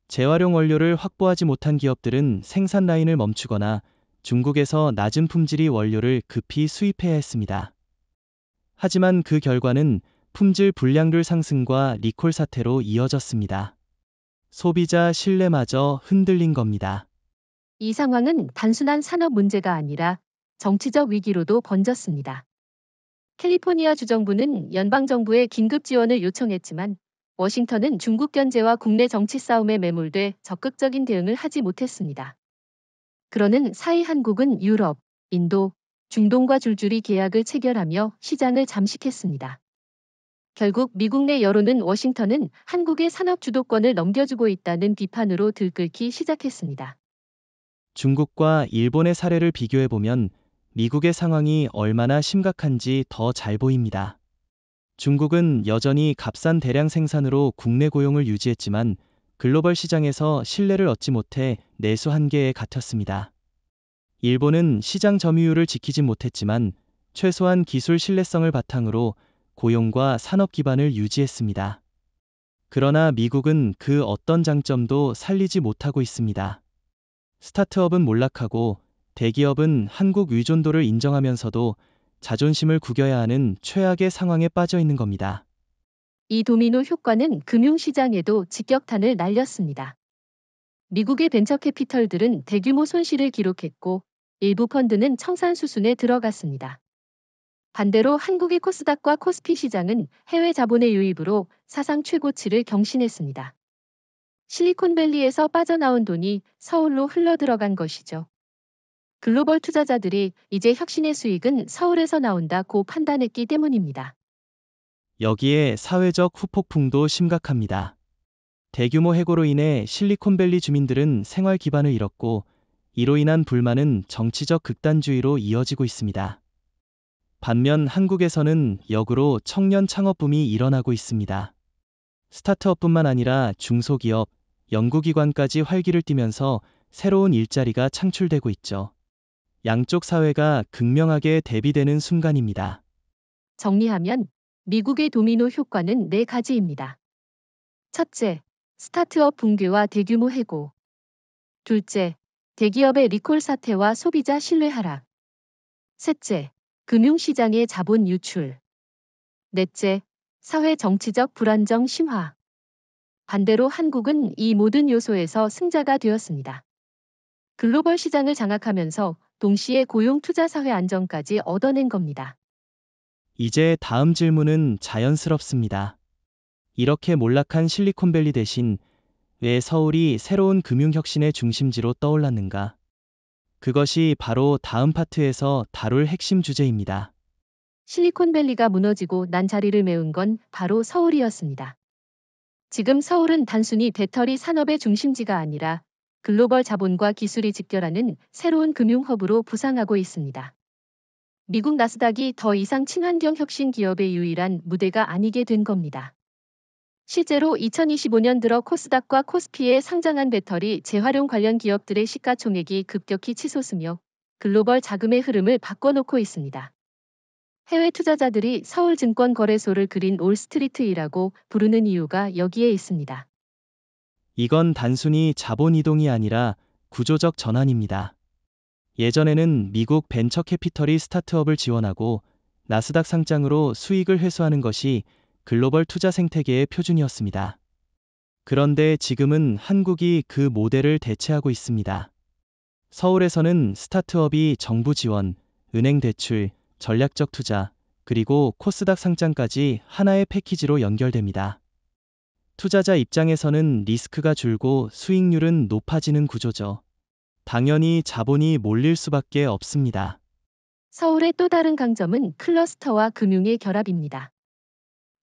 재활용 원료를 확보하지 못한 기업들은 생산 라인을 멈추거나 중국에서 낮은 품질의 원료를 급히 수입해야 했습니다. 하지만 그 결과는 품질 불량률 상승과 리콜 사태로 이어졌습니다. 소비자 신뢰마저 흔들린 겁니다. 이 상황은 단순한 산업 문제가 아니라 정치적 위기로도 번졌습니다. 캘리포니아 주정부는 연방정부에 긴급 지원을 요청했지만 워싱턴은 중국 견제와 국내 정치 싸움에 매몰돼 적극적인 대응을 하지 못했습니다. 그러는 사이 한국은 유럽, 인도, 중동과 줄줄이 계약을 체결하며 시장을 잠식했습니다. 결국 미국 내 여론은 워싱턴은 한국의 산업 주도권을 넘겨주고 있다는 비판으로 들끓기 시작했습니다. 중국과 일본의 사례를 비교해보면 미국의 상황이 얼마나 심각한지 더 잘 보입니다. 중국은 여전히 값싼 대량 생산으로 국내 고용을 유지했지만 글로벌 시장에서 신뢰를 얻지 못해 내수 한계에 갇혔습니다. 일본은 시장 점유율을 지키지 못했지만 최소한 기술 신뢰성을 바탕으로 고용과 산업 기반을 유지했습니다. 그러나 미국은 그 어떤 장점도 살리지 못하고 있습니다. 스타트업은 몰락하고 대기업은 한국 의존도를 인정하면서도 자존심을 구겨야 하는 최악의 상황에 빠져 있는 겁니다. 이 도미노 효과는 금융시장에도 직격탄을 날렸습니다. 미국의 벤처 캐피털들은 대규모 손실을 기록했고 일부 펀드는 청산 수순에 들어갔습니다. 반대로 한국의 코스닥과 코스피 시장은 해외 자본의 유입으로 사상 최고치를 경신했습니다. 실리콘밸리에서 빠져나온 돈이 서울로 흘러들어간 것이죠. 글로벌 투자자들이 이제 혁신의 수익은 서울에서 나온다고 판단했기 때문입니다. 여기에 사회적 후폭풍도 심각합니다. 대규모 해고로 인해 실리콘밸리 주민들은 생활 기반을 잃었고, 이로 인한 불만은 정치적 극단주의로 이어지고 있습니다. 반면 한국에서는 역으로 청년 창업붐이 일어나고 있습니다. 스타트업뿐만 아니라 중소기업, 연구기관까지 활기를 띠면서 새로운 일자리가 창출되고 있죠. 양쪽 사회가 극명하게 대비되는 순간입니다. 정리하면 미국의 도미노 효과는 4가지입니다. 첫째, 스타트업 붕괴와 대규모 해고. 둘째, 대기업의 리콜 사태와 소비자 신뢰 하락. 셋째, 금융시장의 자본 유출. 넷째, 사회 정치적 불안정 심화. 반대로 한국은 이 모든 요소에서 승자가 되었습니다. 글로벌 시장을 장악하면서 동시에 고용 투자 사회 안정까지 얻어낸 겁니다. 이제 다음 질문은 자연스럽습니다. 이렇게 몰락한 실리콘밸리 대신 왜 서울이 새로운 금융혁신의 중심지로 떠올랐는가? 그것이 바로 다음 파트에서 다룰 핵심 주제입니다. 실리콘밸리가 무너지고 난 자리를 메운 건 바로 서울이었습니다. 지금 서울은 단순히 배터리 산업의 중심지가 아니라 글로벌 자본과 기술이 직결하는 새로운 금융 허브로 부상하고 있습니다. 미국 나스닥이 더 이상 친환경 혁신 기업의 유일한 무대가 아니게 된 겁니다. 실제로 2025년 들어 코스닥과 코스피에 상장한 배터리 재활용 관련 기업들의 시가총액이 급격히 치솟으며 글로벌 자금의 흐름을 바꿔놓고 있습니다. 해외 투자자들이 서울증권거래소를 그린 올스트리트이라고 부르는 이유가 여기에 있습니다. 이건 단순히 자본 이동이 아니라 구조적 전환입니다. 예전에는 미국 벤처 캐피털이 스타트업을 지원하고 나스닥 상장으로 수익을 회수하는 것이 글로벌 투자 생태계의 표준이었습니다. 그런데 지금은 한국이 그 모델을 대체하고 있습니다. 서울에서는 스타트업이 정부 지원, 은행 대출, 전략적 투자, 그리고 코스닥 상장까지 하나의 패키지로 연결됩니다. 투자자 입장에서는 리스크가 줄고 수익률은 높아지는 구조죠. 당연히 자본이 몰릴 수밖에 없습니다. 서울의 또 다른 강점은 클러스터와 금융의 결합입니다.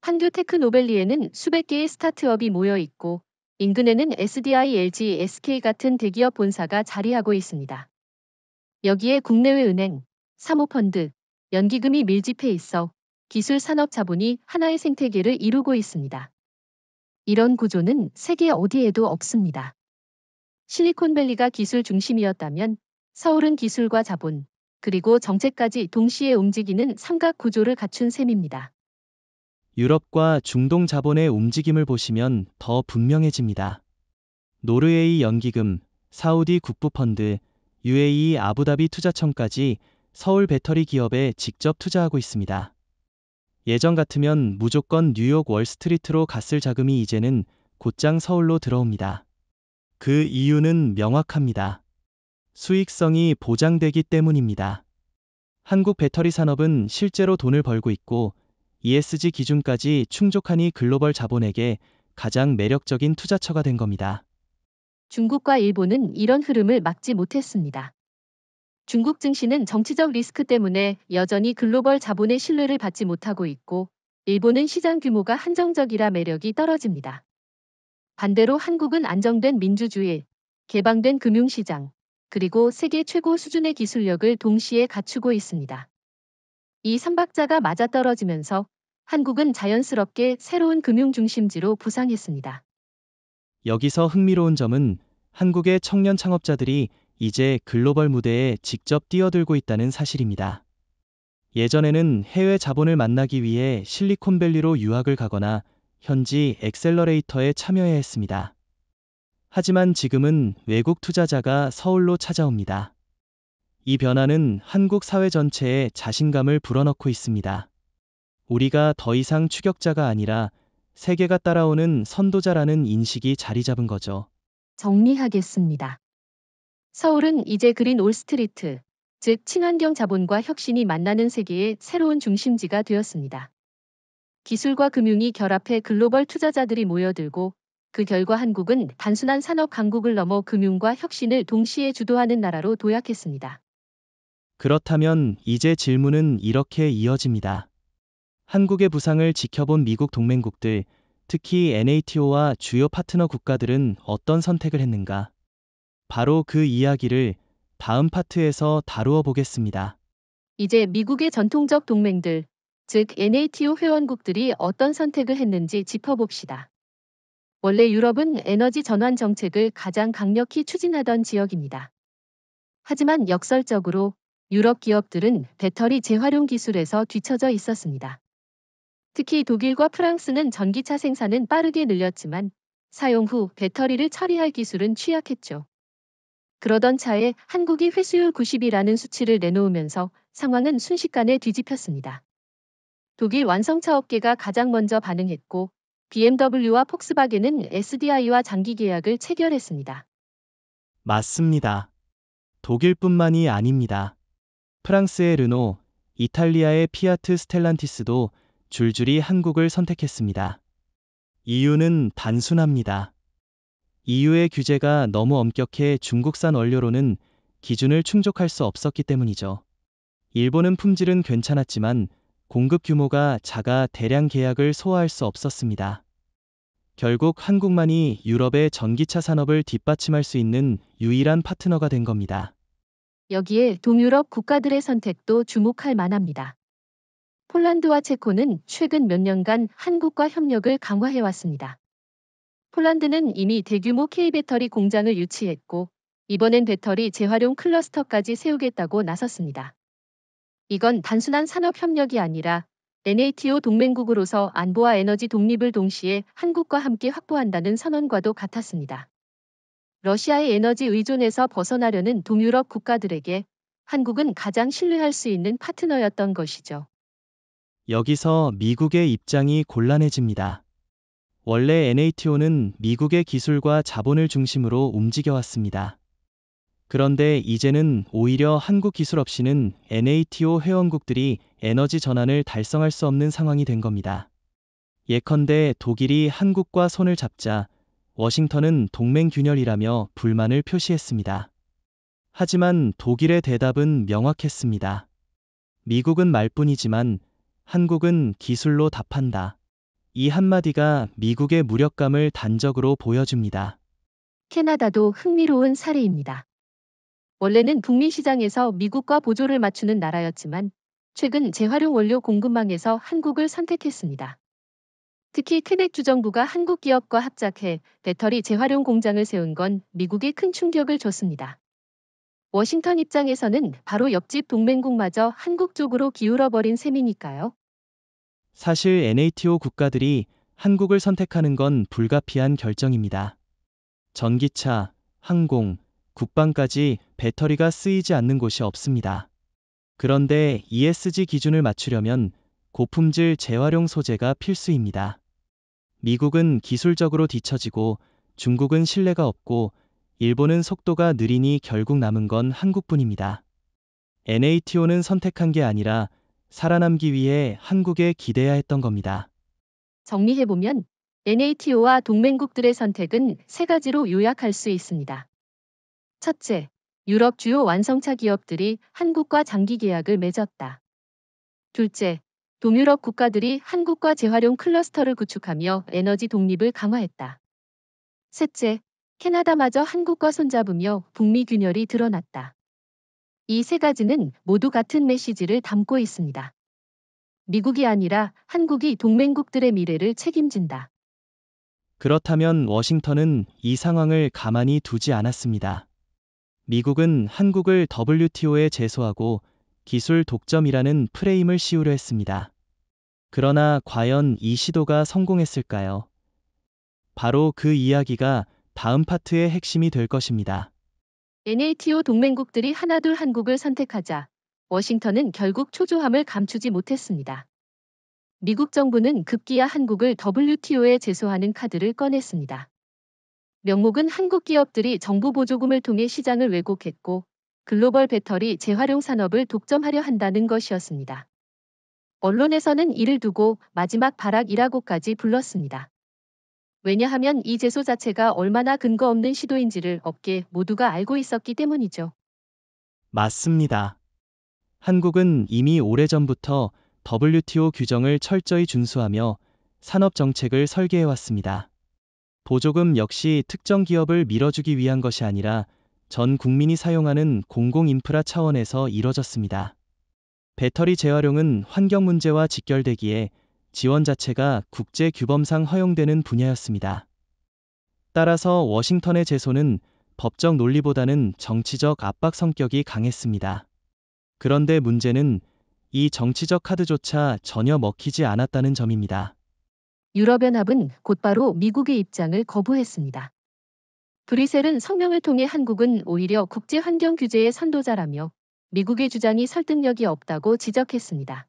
한교 테크노밸리에는 수백 개의 스타트업이 모여 있고 인근에는 SDI, LG, SK 같은 대기업 본사가 자리하고 있습니다. 여기에 국내외 은행, 사모펀드, 연기금이 밀집해 있어 기술 산업 자본이 하나의 생태계를 이루고 있습니다. 이런 구조는 세계 어디에도 없습니다. 실리콘밸리가 기술 중심이었다면 서울은 기술과 자본, 그리고 정책까지 동시에 움직이는 삼각 구조를 갖춘 셈입니다. 유럽과 중동 자본의 움직임을 보시면 더 분명해집니다. 노르웨이 연기금, 사우디 국부펀드, UAE 아부다비 투자청까지 서울 배터리 기업에 직접 투자하고 있습니다. 예전 같으면 무조건 뉴욕 월스트리트로 갔을 자금이 이제는 곧장 서울로 들어옵니다. 그 이유는 명확합니다. 수익성이 보장되기 때문입니다. 한국 배터리 산업은 실제로 돈을 벌고 있고 ESG 기준까지 충족하니 글로벌 자본에게 가장 매력적인 투자처가 된 겁니다. 중국과 일본은 이런 흐름을 막지 못했습니다. 중국 증시는 정치적 리스크 때문에 여전히 글로벌 자본의 신뢰를 받지 못하고 있고 일본은 시장 규모가 한정적이라 매력이 떨어집니다. 반대로 한국은 안정된 민주주의, 개방된 금융시장, 그리고 세계 최고 수준의 기술력을 동시에 갖추고 있습니다. 이 삼박자가 맞아떨어지면서 한국은 자연스럽게 새로운 금융 중심지로 부상했습니다. 여기서 흥미로운 점은 한국의 청년 창업자들이 이제 글로벌 무대에 직접 뛰어들고 있다는 사실입니다. 예전에는 해외 자본을 만나기 위해 실리콘밸리로 유학을 가거나 현지 엑셀러레이터에 참여해야 했습니다. 하지만 지금은 외국 투자자가 서울로 찾아옵니다. 이 변화는 한국 사회 전체에 자신감을 불어넣고 있습니다. 우리가 더 이상 추격자가 아니라 세계가 따라오는 선도자라는 인식이 자리 잡은 거죠. 정리하겠습니다. 서울은 이제 그린 올스트리트, 즉 친환경 자본과 혁신이 만나는 세계의 새로운 중심지가 되었습니다. 기술과 금융이 결합해 글로벌 투자자들이 모여들고 그 결과 한국은 단순한 산업 강국을 넘어 금융과 혁신을 동시에 주도하는 나라로 도약했습니다. 그렇다면 이제 질문은 이렇게 이어집니다. 한국의 부상을 지켜본 미국 동맹국들, 특히 NATO와 주요 파트너 국가들은 어떤 선택을 했는가? 바로 그 이야기를 다음 파트에서 다루어 보겠습니다. 이제 미국의 전통적 동맹들, 즉 NATO 회원국들이 어떤 선택을 했는지 짚어봅시다. 원래 유럽은 에너지 전환 정책을 가장 강력히 추진하던 지역입니다. 하지만 역설적으로 유럽 기업들은 배터리 재활용 기술에서 뒤처져 있었습니다. 특히 독일과 프랑스는 전기차 생산은 빠르게 늘렸지만 사용 후 배터리를 처리할 기술은 취약했죠. 그러던 차에 한국이 회수율 90이라는 수치를 내놓으면서 상황은 순식간에 뒤집혔습니다. 독일 완성차 업계가 가장 먼저 반응했고 BMW와 폭스바겐은 SDI와 장기 계약을 체결했습니다. 맞습니다. 독일뿐만이 아닙니다. 프랑스의 르노, 이탈리아의 피아트 스텔란티스도 줄줄이 한국을 선택했습니다. 이유는 단순합니다. EU의 규제가 너무 엄격해 중국산 원료로는 기준을 충족할 수 없었기 때문이죠. 일본은 품질은 괜찮았지만 공급 규모가 작아 대량 계약을 소화할 수 없었습니다. 결국 한국만이 유럽의 전기차 산업을 뒷받침할 수 있는 유일한 파트너가 된 겁니다. 여기에 동유럽 국가들의 선택도 주목할 만합니다. 폴란드와 체코는 최근 몇 년간 한국과 협력을 강화해왔습니다. 폴란드는 이미 대규모 K배터리 공장을 유치했고 이번엔 배터리 재활용 클러스터까지 세우겠다고 나섰습니다. 이건 단순한 산업 협력이 아니라 NATO 동맹국으로서 안보와 에너지 독립을 동시에 한국과 함께 확보한다는 선언과도 같았습니다. 러시아의 에너지 의존에서 벗어나려는 동유럽 국가들에게 한국은 가장 신뢰할 수 있는 파트너였던 것이죠. 여기서 미국의 입장이 곤란해집니다. 원래 NATO는 미국의 기술과 자본을 중심으로 움직여왔습니다. 그런데 이제는 오히려 한국 기술 없이는 NATO 회원국들이 에너지 전환을 달성할 수 없는 상황이 된 겁니다. 예컨대 독일이 한국과 손을 잡자 워싱턴은 동맹 균열이라며 불만을 표시했습니다. 하지만 독일의 대답은 명확했습니다. 미국은 말뿐이지만 한국은 기술로 답한다. 이 한마디가 미국의 무력감을 단적으로 보여줍니다. 캐나다도 흥미로운 사례입니다. 원래는 북미 시장에서 미국과 보조를 맞추는 나라였지만 최근 재활용 원료 공급망에서 한국을 선택했습니다. 특히 퀘벡 주정부가 한국 기업과 합작해 배터리 재활용 공장을 세운 건 미국에 큰 충격을 줬습니다. 워싱턴 입장에서는 바로 옆집 동맹국마저 한국 쪽으로 기울어버린 셈이니까요. 사실 NATO 국가들이 한국을 선택하는 건 불가피한 결정입니다. 전기차, 항공, 국방까지 배터리가 쓰이지 않는 곳이 없습니다. 그런데 ESG 기준을 맞추려면 고품질 재활용 소재가 필수입니다. 미국은 기술적으로 뒤처지고 중국은 신뢰가 없고 일본은 속도가 느리니 결국 남은 건 한국뿐입니다. NATO는 선택한 게 아니라 살아남기 위해 한국에 기대야 했던 겁니다. 정리해보면 NATO와 동맹국들의 선택은 세 가지로 요약할 수 있습니다. 첫째, 유럽 주요 완성차 기업들이 한국과 장기 계약을 맺었다. 둘째, 동유럽 국가들이 한국과 재활용 클러스터를 구축하며 에너지 독립을 강화했다. 셋째, 캐나다마저 한국과 손잡으며 북미 균열이 드러났다. 이 세 가지는 모두 같은 메시지를 담고 있습니다. 미국이 아니라 한국이 동맹국들의 미래를 책임진다. 그렇다면 워싱턴은 이 상황을 가만히 두지 않았습니다. 미국은 한국을 WTO에 제소하고 기술 독점이라는 프레임을 씌우려 했습니다. 그러나 과연 이 시도가 성공했을까요? 바로 그 이야기가 다음 파트의 핵심이 될 것입니다. NATO 동맹국들이 하나둘 한국을 선택하자 워싱턴은 결국 초조함을 감추지 못했습니다. 미국 정부는 급기야 한국을 WTO에 제소하는 카드를 꺼냈습니다. 명목은 한국 기업들이 정부 보조금을 통해 시장을 왜곡했고 글로벌 배터리 재활용 산업을 독점하려 한다는 것이었습니다. 언론에서는 이를 두고 마지막 발악이라고까지 불렀습니다. 왜냐하면 이 제소 자체가 얼마나 근거 없는 시도인지를 업계 모두가 알고 있었기 때문이죠. 맞습니다. 한국은 이미 오래전부터 WTO 규정을 철저히 준수하며 산업 정책을 설계해왔습니다. 보조금 역시 특정 기업을 밀어주기 위한 것이 아니라 전 국민이 사용하는 공공 인프라 차원에서 이뤄졌습니다. 배터리 재활용은 환경 문제와 직결되기에 지원 자체가 국제 규범상 허용되는 분야였습니다. 따라서 워싱턴의 제소는 법적 논리보다는 정치적 압박 성격이 강했습니다. 그런데 문제는 이 정치적 카드조차 전혀 먹히지 않았다는 점입니다. 유럽연합은 곧바로 미국의 입장을 거부했습니다. 브뤼셀은 성명을 통해 한국은 오히려 국제 환경 규제의 선도자라며 미국의 주장이 설득력이 없다고 지적했습니다.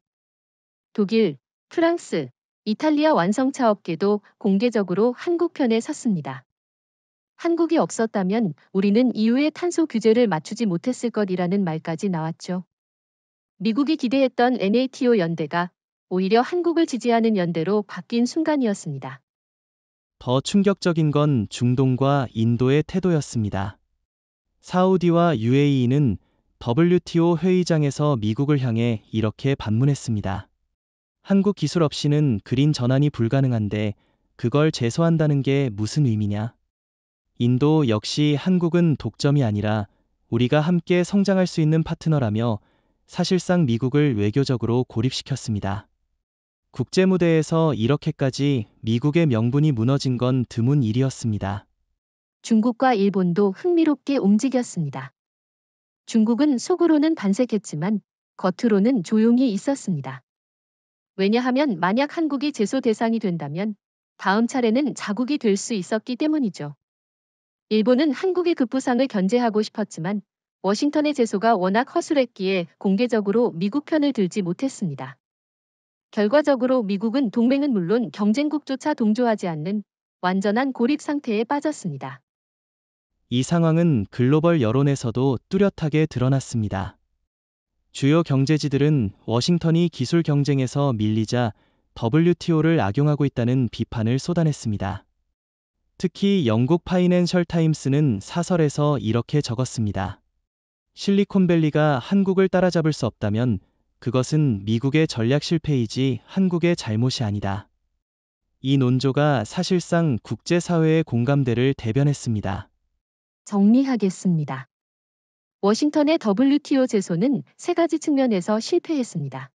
독일, 프랑스, 이탈리아 완성차 업계도 공개적으로 한국 편에 섰습니다. 한국이 없었다면 우리는 EU의 탄소 규제를 맞추지 못했을 것이라는 말까지 나왔죠. 미국이 기대했던 NATO 연대가 오히려 한국을 지지하는 연대로 바뀐 순간이었습니다. 더 충격적인 건 중동과 인도의 태도였습니다. 사우디와 UAE는 WTO 회의장에서 미국을 향해 이렇게 반문했습니다. 한국 기술 없이는 그린 전환이 불가능한데 그걸 제소한다는 게 무슨 의미냐? 인도 역시 한국은 독점이 아니라 우리가 함께 성장할 수 있는 파트너라며 사실상 미국을 외교적으로 고립시켰습니다. 국제 무대에서 이렇게까지 미국의 명분이 무너진 건 드문 일이었습니다. 중국과 일본도 흥미롭게 움직였습니다. 중국은 속으로는 반색했지만 겉으로는 조용히 있었습니다. 왜냐하면 만약 한국이 제소 대상이 된다면 다음 차례는 자국이 될 수 있었기 때문이죠. 일본은 한국의 급부상을 견제하고 싶었지만 워싱턴의 제소가 워낙 허술했기에 공개적으로 미국 편을 들지 못했습니다. 결과적으로 미국은 동맹은 물론 경쟁국조차 동조하지 않는 완전한 고립 상태에 빠졌습니다. 이 상황은 글로벌 여론에서도 뚜렷하게 드러났습니다. 주요 경제지들은 워싱턴이 기술 경쟁에서 밀리자 WTO를 악용하고 있다는 비판을 쏟아냈습니다. 특히 영국 파이낸셜 타임스는 사설에서 이렇게 적었습니다. 실리콘밸리가 한국을 따라잡을 수 없다면 그것은 미국의 전략 실패이지 한국의 잘못이 아니다. 이 논조가 사실상 국제사회의 공감대를 대변했습니다. 정리하겠습니다. 워싱턴의 WTO 제소는 세 가지 측면에서 실패했습니다.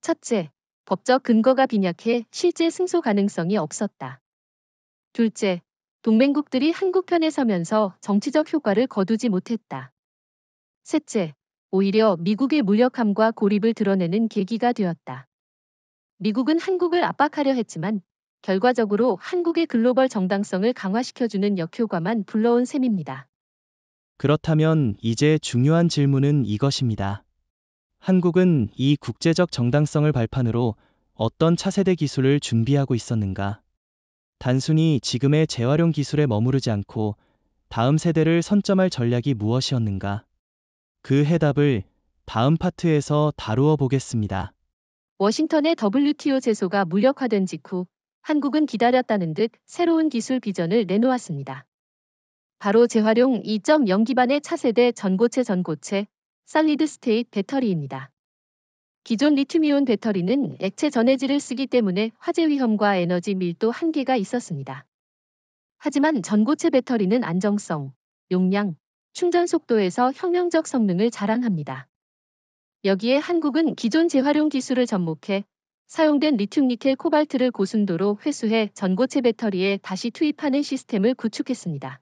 첫째, 법적 근거가 빈약해 실제 승소 가능성이 없었다. 둘째, 동맹국들이 한국 편에 서면서 정치적 효과를 거두지 못했다. 셋째, 오히려 미국의 무력함과 고립을 드러내는 계기가 되었다. 미국은 한국을 압박하려 했지만 결과적으로 한국의 글로벌 정당성을 강화시켜주는 역효과만 불러온 셈입니다. 그렇다면 이제 중요한 질문은 이것입니다. 한국은 이 국제적 정당성을 발판으로 어떤 차세대 기술을 준비하고 있었는가? 단순히 지금의 재활용 기술에 머무르지 않고 다음 세대를 선점할 전략이 무엇이었는가? 그 해답을 다음 파트에서 다루어 보겠습니다. 워싱턴의 WTO 제소가 무력화된 직후 한국은 기다렸다는 듯 새로운 기술 비전을 내놓았습니다. 바로 재활용 2.0 기반의 차세대 전고체 솔리드 스테이트 배터리입니다. 기존 리튬이온 배터리는 액체 전해질을 쓰기 때문에 화재 위험과 에너지 밀도 한계가 있었습니다. 하지만 전고체 배터리는 안정성, 용량, 충전 속도에서 혁명적 성능을 자랑합니다. 여기에 한국은 기존 재활용 기술을 접목해 사용된 리튬 니켈 코발트를 고순도로 회수해 전고체 배터리에 다시 투입하는 시스템을 구축했습니다.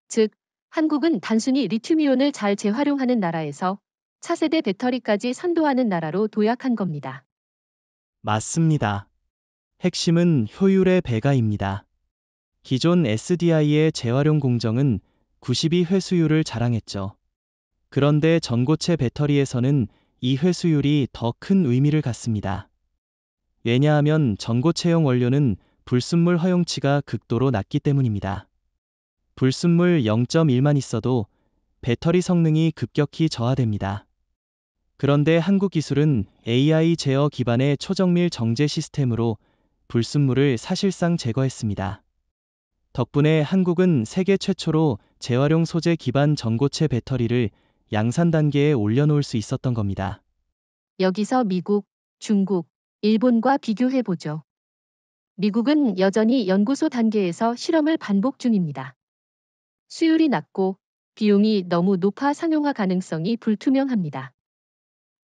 즉, 한국은 단순히 리튬이온을 잘 재활용하는 나라에서 차세대 배터리까지 선도하는 나라로 도약한 겁니다. 맞습니다. 핵심은 효율의 배가입니다. 기존 SDI의 재활용 공정은 92 회수율을 자랑했죠. 그런데 전고체 배터리에서는 이 회수율이 더 큰 의미를 갖습니다. 왜냐하면 전고체용 원료는 불순물 허용치가 극도로 낮기 때문입니다. 불순물 0.1만 있어도 배터리 성능이 급격히 저하됩니다. 그런데 한국 기술은 AI 제어 기반의 초정밀 정제 시스템으로 불순물을 사실상 제거했습니다. 덕분에 한국은 세계 최초로 재활용 소재 기반 전고체 배터리를 양산 단계에 올려놓을 수 있었던 겁니다. 여기서 미국, 중국, 일본과 비교해보죠. 미국은 여전히 연구소 단계에서 실험을 반복 중입니다. 수율이 낮고 비용이 너무 높아 상용화 가능성이 불투명합니다.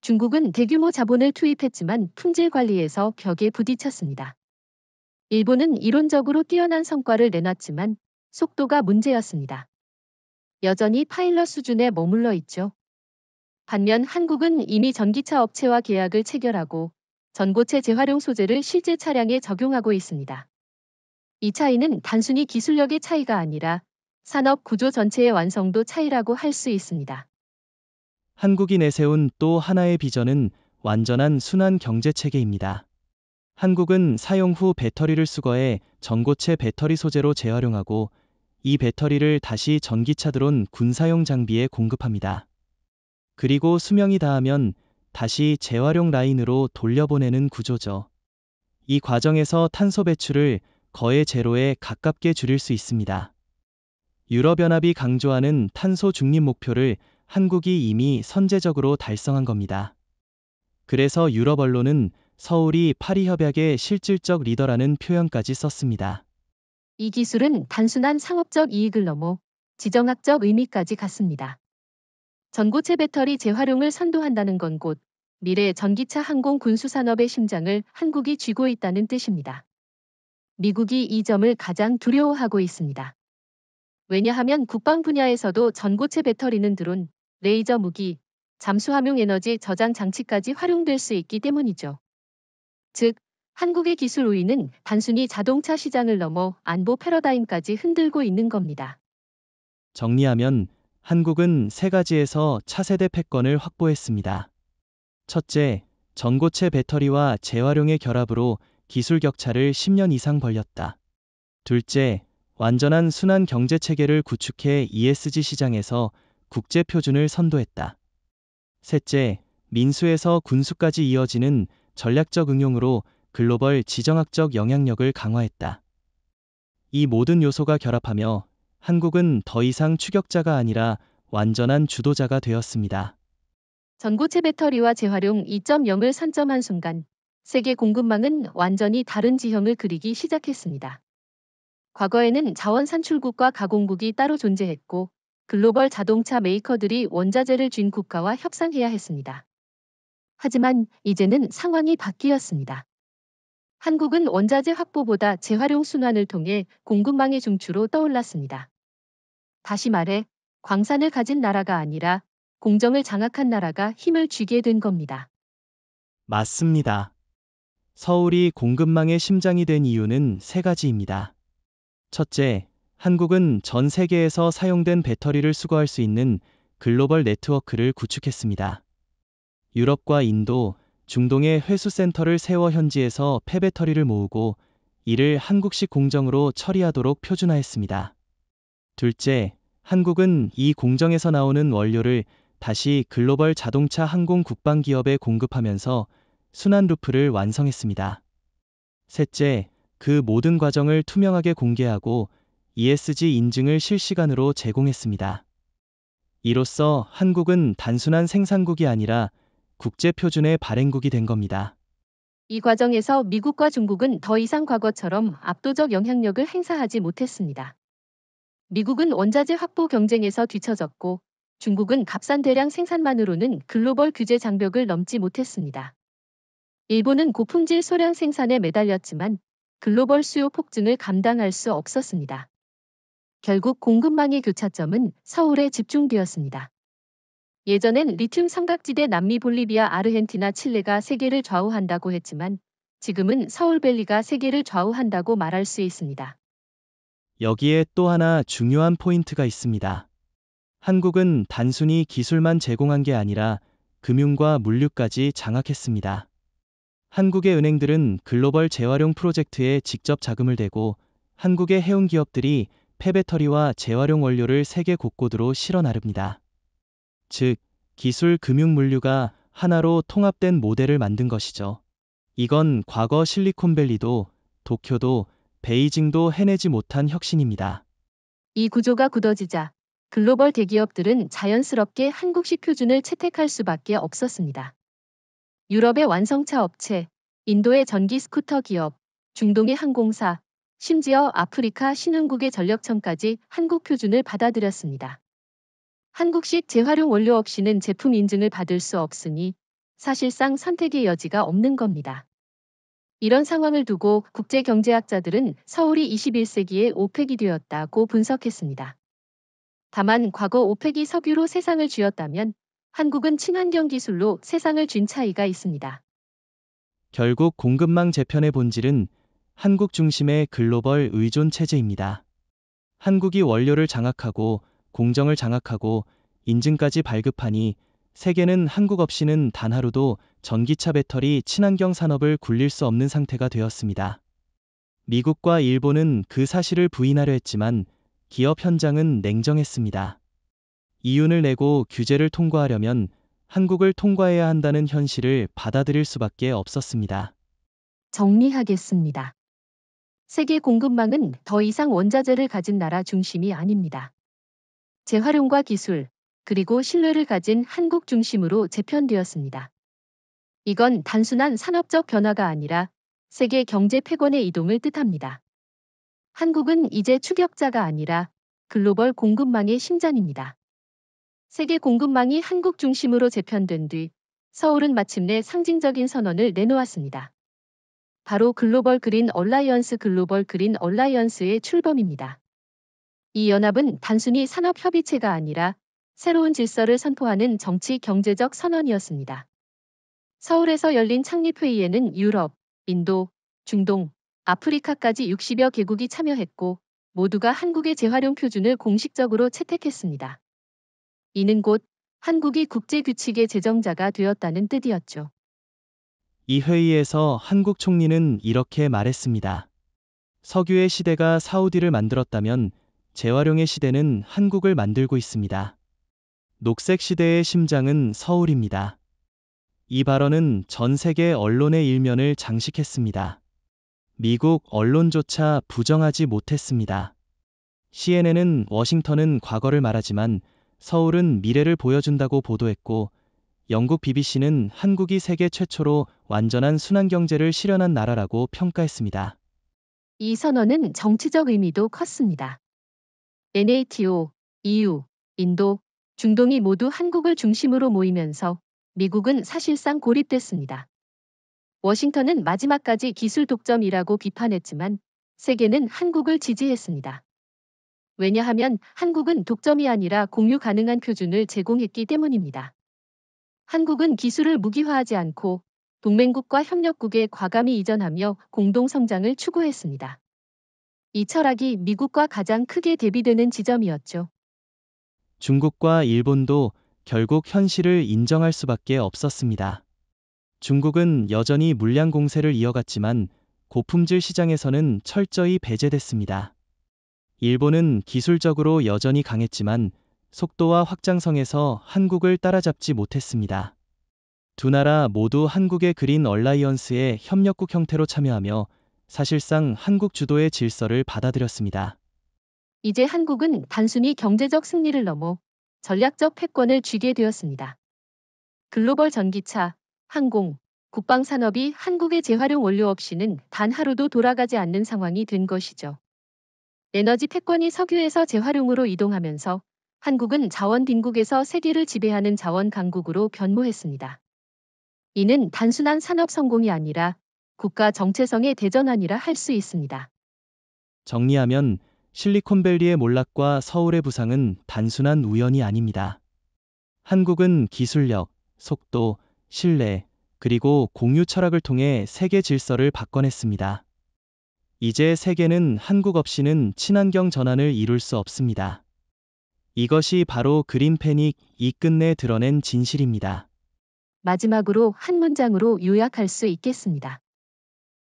중국은 대규모 자본을 투입했지만 품질 관리에서 벽에 부딪혔습니다. 일본은 이론적으로 뛰어난 성과를 내놨지만 속도가 문제였습니다. 여전히 파일럿 수준에 머물러 있죠. 반면 한국은 이미 전기차 업체와 계약을 체결하고 전고체 재활용 소재를 실제 차량에 적용하고 있습니다. 이 차이는 단순히 기술력의 차이가 아니라 산업 구조 전체의 완성도 차이라고 할 수 있습니다. 한국이 내세운 또 하나의 비전은 완전한 순환 경제 체계입니다. 한국은 사용 후 배터리를 수거해 전고체 배터리 소재로 재활용하고 이 배터리를 다시 전기차 드론 군사용 장비에 공급합니다. 그리고 수명이 다하면 다시 재활용 라인으로 돌려보내는 구조죠. 이 과정에서 탄소 배출을 거의 제로에 가깝게 줄일 수 있습니다. 유럽연합이 강조하는 탄소 중립 목표를 한국이 이미 선제적으로 달성한 겁니다. 그래서 유럽 언론은 서울이 파리 협약의 실질적 리더라는 표현까지 썼습니다. 이 기술은 단순한 상업적 이익을 넘어 지정학적 의미까지 갖습니다. 전고체 배터리 재활용을 선도한다는 건 곧 미래 전기차 항공 군수 산업의 심장을 한국이 쥐고 있다는 뜻입니다. 미국이 이 점을 가장 두려워하고 있습니다. 왜냐하면 국방 분야에서도 전고체 배터리는 드론, 레이저 무기, 잠수함용 에너지 저장 장치까지 활용될 수 있기 때문이죠. 즉, 한국의 기술 우위는 단순히 자동차 시장을 넘어 안보 패러다임까지 흔들고 있는 겁니다. 정리하면 한국은 세 가지에서 차세대 패권을 확보했습니다. 첫째, 전고체 배터리와 재활용의 결합으로 기술 격차를 10년 이상 벌렸다. 둘째, 완전한 순환 경제 체계를 구축해 ESG 시장에서 국제 표준을 선도했다. 셋째, 민수에서 군수까지 이어지는 전략적 응용으로 글로벌 지정학적 영향력을 강화했다. 이 모든 요소가 결합하며 한국은 더 이상 추격자가 아니라 완전한 주도자가 되었습니다. 전고체 배터리와 재활용 2.0을 선점한 순간 세계 공급망은 완전히 다른 지형을 그리기 시작했습니다. 과거에는 자원 산출국과 가공국이 따로 존재했고 글로벌 자동차 메이커들이 원자재를 쥔 국가와 협상해야 했습니다. 하지만 이제는 상황이 바뀌었습니다. 한국은 원자재 확보보다 재활용 순환을 통해 공급망의 중추로 떠올랐습니다. 다시 말해, 광산을 가진 나라가 아니라 공정을 장악한 나라가 힘을 쥐게 된 겁니다. 맞습니다. 서울이 공급망의 심장이 된 이유는 세 가지입니다. 첫째, 한국은 전 세계에서 사용된 배터리를 수거할 수 있는 글로벌 네트워크를 구축했습니다. 유럽과 인도, 중동에 회수센터를 세워 현지에서 폐배터리를 모으고 이를 한국식 공정으로 처리하도록 표준화했습니다. 둘째, 한국은 이 공정에서 나오는 원료를 다시 글로벌 자동차 항공 국방 기업에 공급하면서 순환 루프를 완성했습니다. 셋째, 그 모든 과정을 투명하게 공개하고 ESG 인증을 실시간으로 제공했습니다. 이로써 한국은 단순한 생산국이 아니라 국제 표준의 발행국이 된 겁니다. 이 과정에서 미국과 중국은 더 이상 과거처럼 압도적 영향력을 행사하지 못했습니다. 미국은 원자재 확보 경쟁에서 뒤처졌고 중국은 값싼 대량 생산만으로는 글로벌 규제 장벽을 넘지 못했습니다. 일본은 고품질 소량 생산에 매달렸지만 글로벌 수요 폭증을 감당할 수 없었습니다. 결국 공급망의 교차점은 서울에 집중되었습니다. 예전엔 리튬 삼각지대 남미 볼리비아 아르헨티나 칠레가 세계를 좌우한다고 했지만 지금은 서울밸리가 세계를 좌우한다고 말할 수 있습니다. 여기에 또 하나 중요한 포인트가 있습니다. 한국은 단순히 기술만 제공한 게 아니라 금융과 물류까지 장악했습니다. 한국의 은행들은 글로벌 재활용 프로젝트에 직접 자금을 대고 한국의 해운 기업들이 폐배터리와 재활용 원료를 세계 곳곳으로 실어 나릅니다. 즉, 기술 금융 물류가 하나로 통합된 모델을 만든 것이죠. 이건 과거 실리콘밸리도 도쿄도, 베이징도 해내지 못한 혁신입니다. 이 구조가 굳어지자 글로벌 대기업들은 자연스럽게 한국식 표준을 채택할 수밖에 없었습니다. 유럽의 완성차 업체, 인도의 전기 스쿠터 기업, 중동의 항공사, 심지어 아프리카 신흥국의 전력청까지 한국 표준을 받아들였습니다. 한국식 재활용 원료 없이는 제품 인증을 받을 수 없으니 사실상 선택의 여지가 없는 겁니다. 이런 상황을 두고 국제경제학자들은 서울이 21세기의 오펙이 되었다고 분석했습니다. 다만 과거 오펙이 석유로 세상을 쥐었다면 한국은 친환경 기술로 세상을 쥔 차이가 있습니다. 결국 공급망 재편의 본질은 한국 중심의 글로벌 의존 체제입니다. 한국이 원료를 장악하고 공정을 장악하고 인증까지 발급하니 세계는 한국 없이는 단 하루도 전기차 배터리 친환경 산업을 굴릴 수 없는 상태가 되었습니다. 미국과 일본은 그 사실을 부인하려 했지만 기업 현장은 냉정했습니다. 이윤을 내고 규제를 통과하려면 한국을 통과해야 한다는 현실을 받아들일 수밖에 없었습니다. 정리하겠습니다. 세계 공급망은 더 이상 원자재를 가진 나라 중심이 아닙니다. 재활용과 기술, 그리고 신뢰를 가진 한국 중심으로 재편되었습니다. 이건 단순한 산업적 변화가 아니라 세계 경제 패권의 이동을 뜻합니다. 한국은 이제 추격자가 아니라 글로벌 공급망의 심장입니다. 세계 공급망이 한국 중심으로 재편된 뒤 서울은 마침내 상징적인 선언을 내놓았습니다. 바로 글로벌 그린 얼라이언스의 출범입니다. 이 연합은 단순히 산업협의체가 아니라 새로운 질서를 선포하는 정치 경제적 선언이었습니다. 서울에서 열린 창립회의에는 유럽, 인도, 중동, 아프리카까지 60여 개국이 참여했고 모두가 한국의 재활용 표준을 공식적으로 채택했습니다. 이는 곧 한국이 국제규칙의 제정자가 되었다는 뜻이었죠. 이 회의에서 한국 총리는 이렇게 말했습니다. 석유의 시대가 사우디를 만들었다면 재활용의 시대는 한국을 만들고 있습니다. 녹색 시대의 심장은 서울입니다. 이 발언은 전 세계 언론의 일면을 장식했습니다. 미국 언론조차 부정하지 못했습니다. CNN은 워싱턴은 과거를 말하지만 서울은 미래를 보여준다고 보도했고 영국 BBC는 한국이 세계 최초로 완전한 순환경제를 실현한 나라라고 평가했습니다. 이 선언은 정치적 의미도 컸습니다. NATO, EU, 인도, 중동이 모두 한국을 중심으로 모이면서 미국은 사실상 고립됐습니다. 워싱턴은 마지막까지 기술 독점이라고 비판했지만 세계는 한국을 지지했습니다. 왜냐하면 한국은 독점이 아니라 공유 가능한 표준을 제공했기 때문입니다. 한국은 기술을 무기화하지 않고 동맹국과 협력국에 과감히 이전하며 공동 성장을 추구했습니다. 이 철학이 미국과 가장 크게 대비되는 지점이었죠. 중국과 일본도 결국 현실을 인정할 수밖에 없었습니다. 중국은 여전히 물량 공세를 이어갔지만 고품질 시장에서는 철저히 배제됐습니다. 일본은 기술적으로 여전히 강했지만 속도와 확장성에서 한국을 따라잡지 못했습니다. 두 나라 모두 한국의 그린 얼라이언스의 협력국 형태로 참여하며 사실상 한국 주도의 질서를 받아들였습니다. 이제 한국은 단순히 경제적 승리를 넘어 전략적 패권을 쥐게 되었습니다. 글로벌 전기차, 항공, 국방산업이 한국의 재활용 원료 없이는 단 하루도 돌아가지 않는 상황이 된 것이죠. 에너지 패권이 석유에서 재활용으로 이동하면서 한국은 자원 빈국에서 세계를 지배하는 자원 강국으로 변모했습니다. 이는 단순한 산업 성공이 아니라 국가 정체성의 대전환이라 할 수 있습니다. 정리하면 실리콘밸리의 몰락과 서울의 부상은 단순한 우연이 아닙니다. 한국은 기술력, 속도, 신뢰, 그리고 공유 철학을 통해 세계 질서를 바꿔냈습니다. 이제 세계는 한국 없이는 친환경 전환을 이룰 수 없습니다. 이것이 바로 그린 패닉이 끝내 드러낸 진실입니다. 마지막으로 한 문장으로 요약할 수 있겠습니다.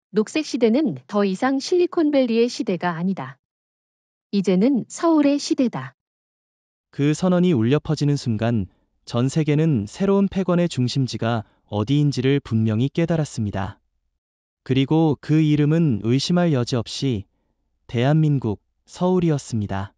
녹색 시대는 더 이상 실리콘밸리의 시대가 아니다. 이제는 서울의 시대다. 그 선언이 울려 퍼지는 순간 전 세계는 새로운 패권의 중심지가 어디인지를 분명히 깨달았습니다. 그리고 그 이름은 의심할 여지 없이 대한민국 서울이었습니다.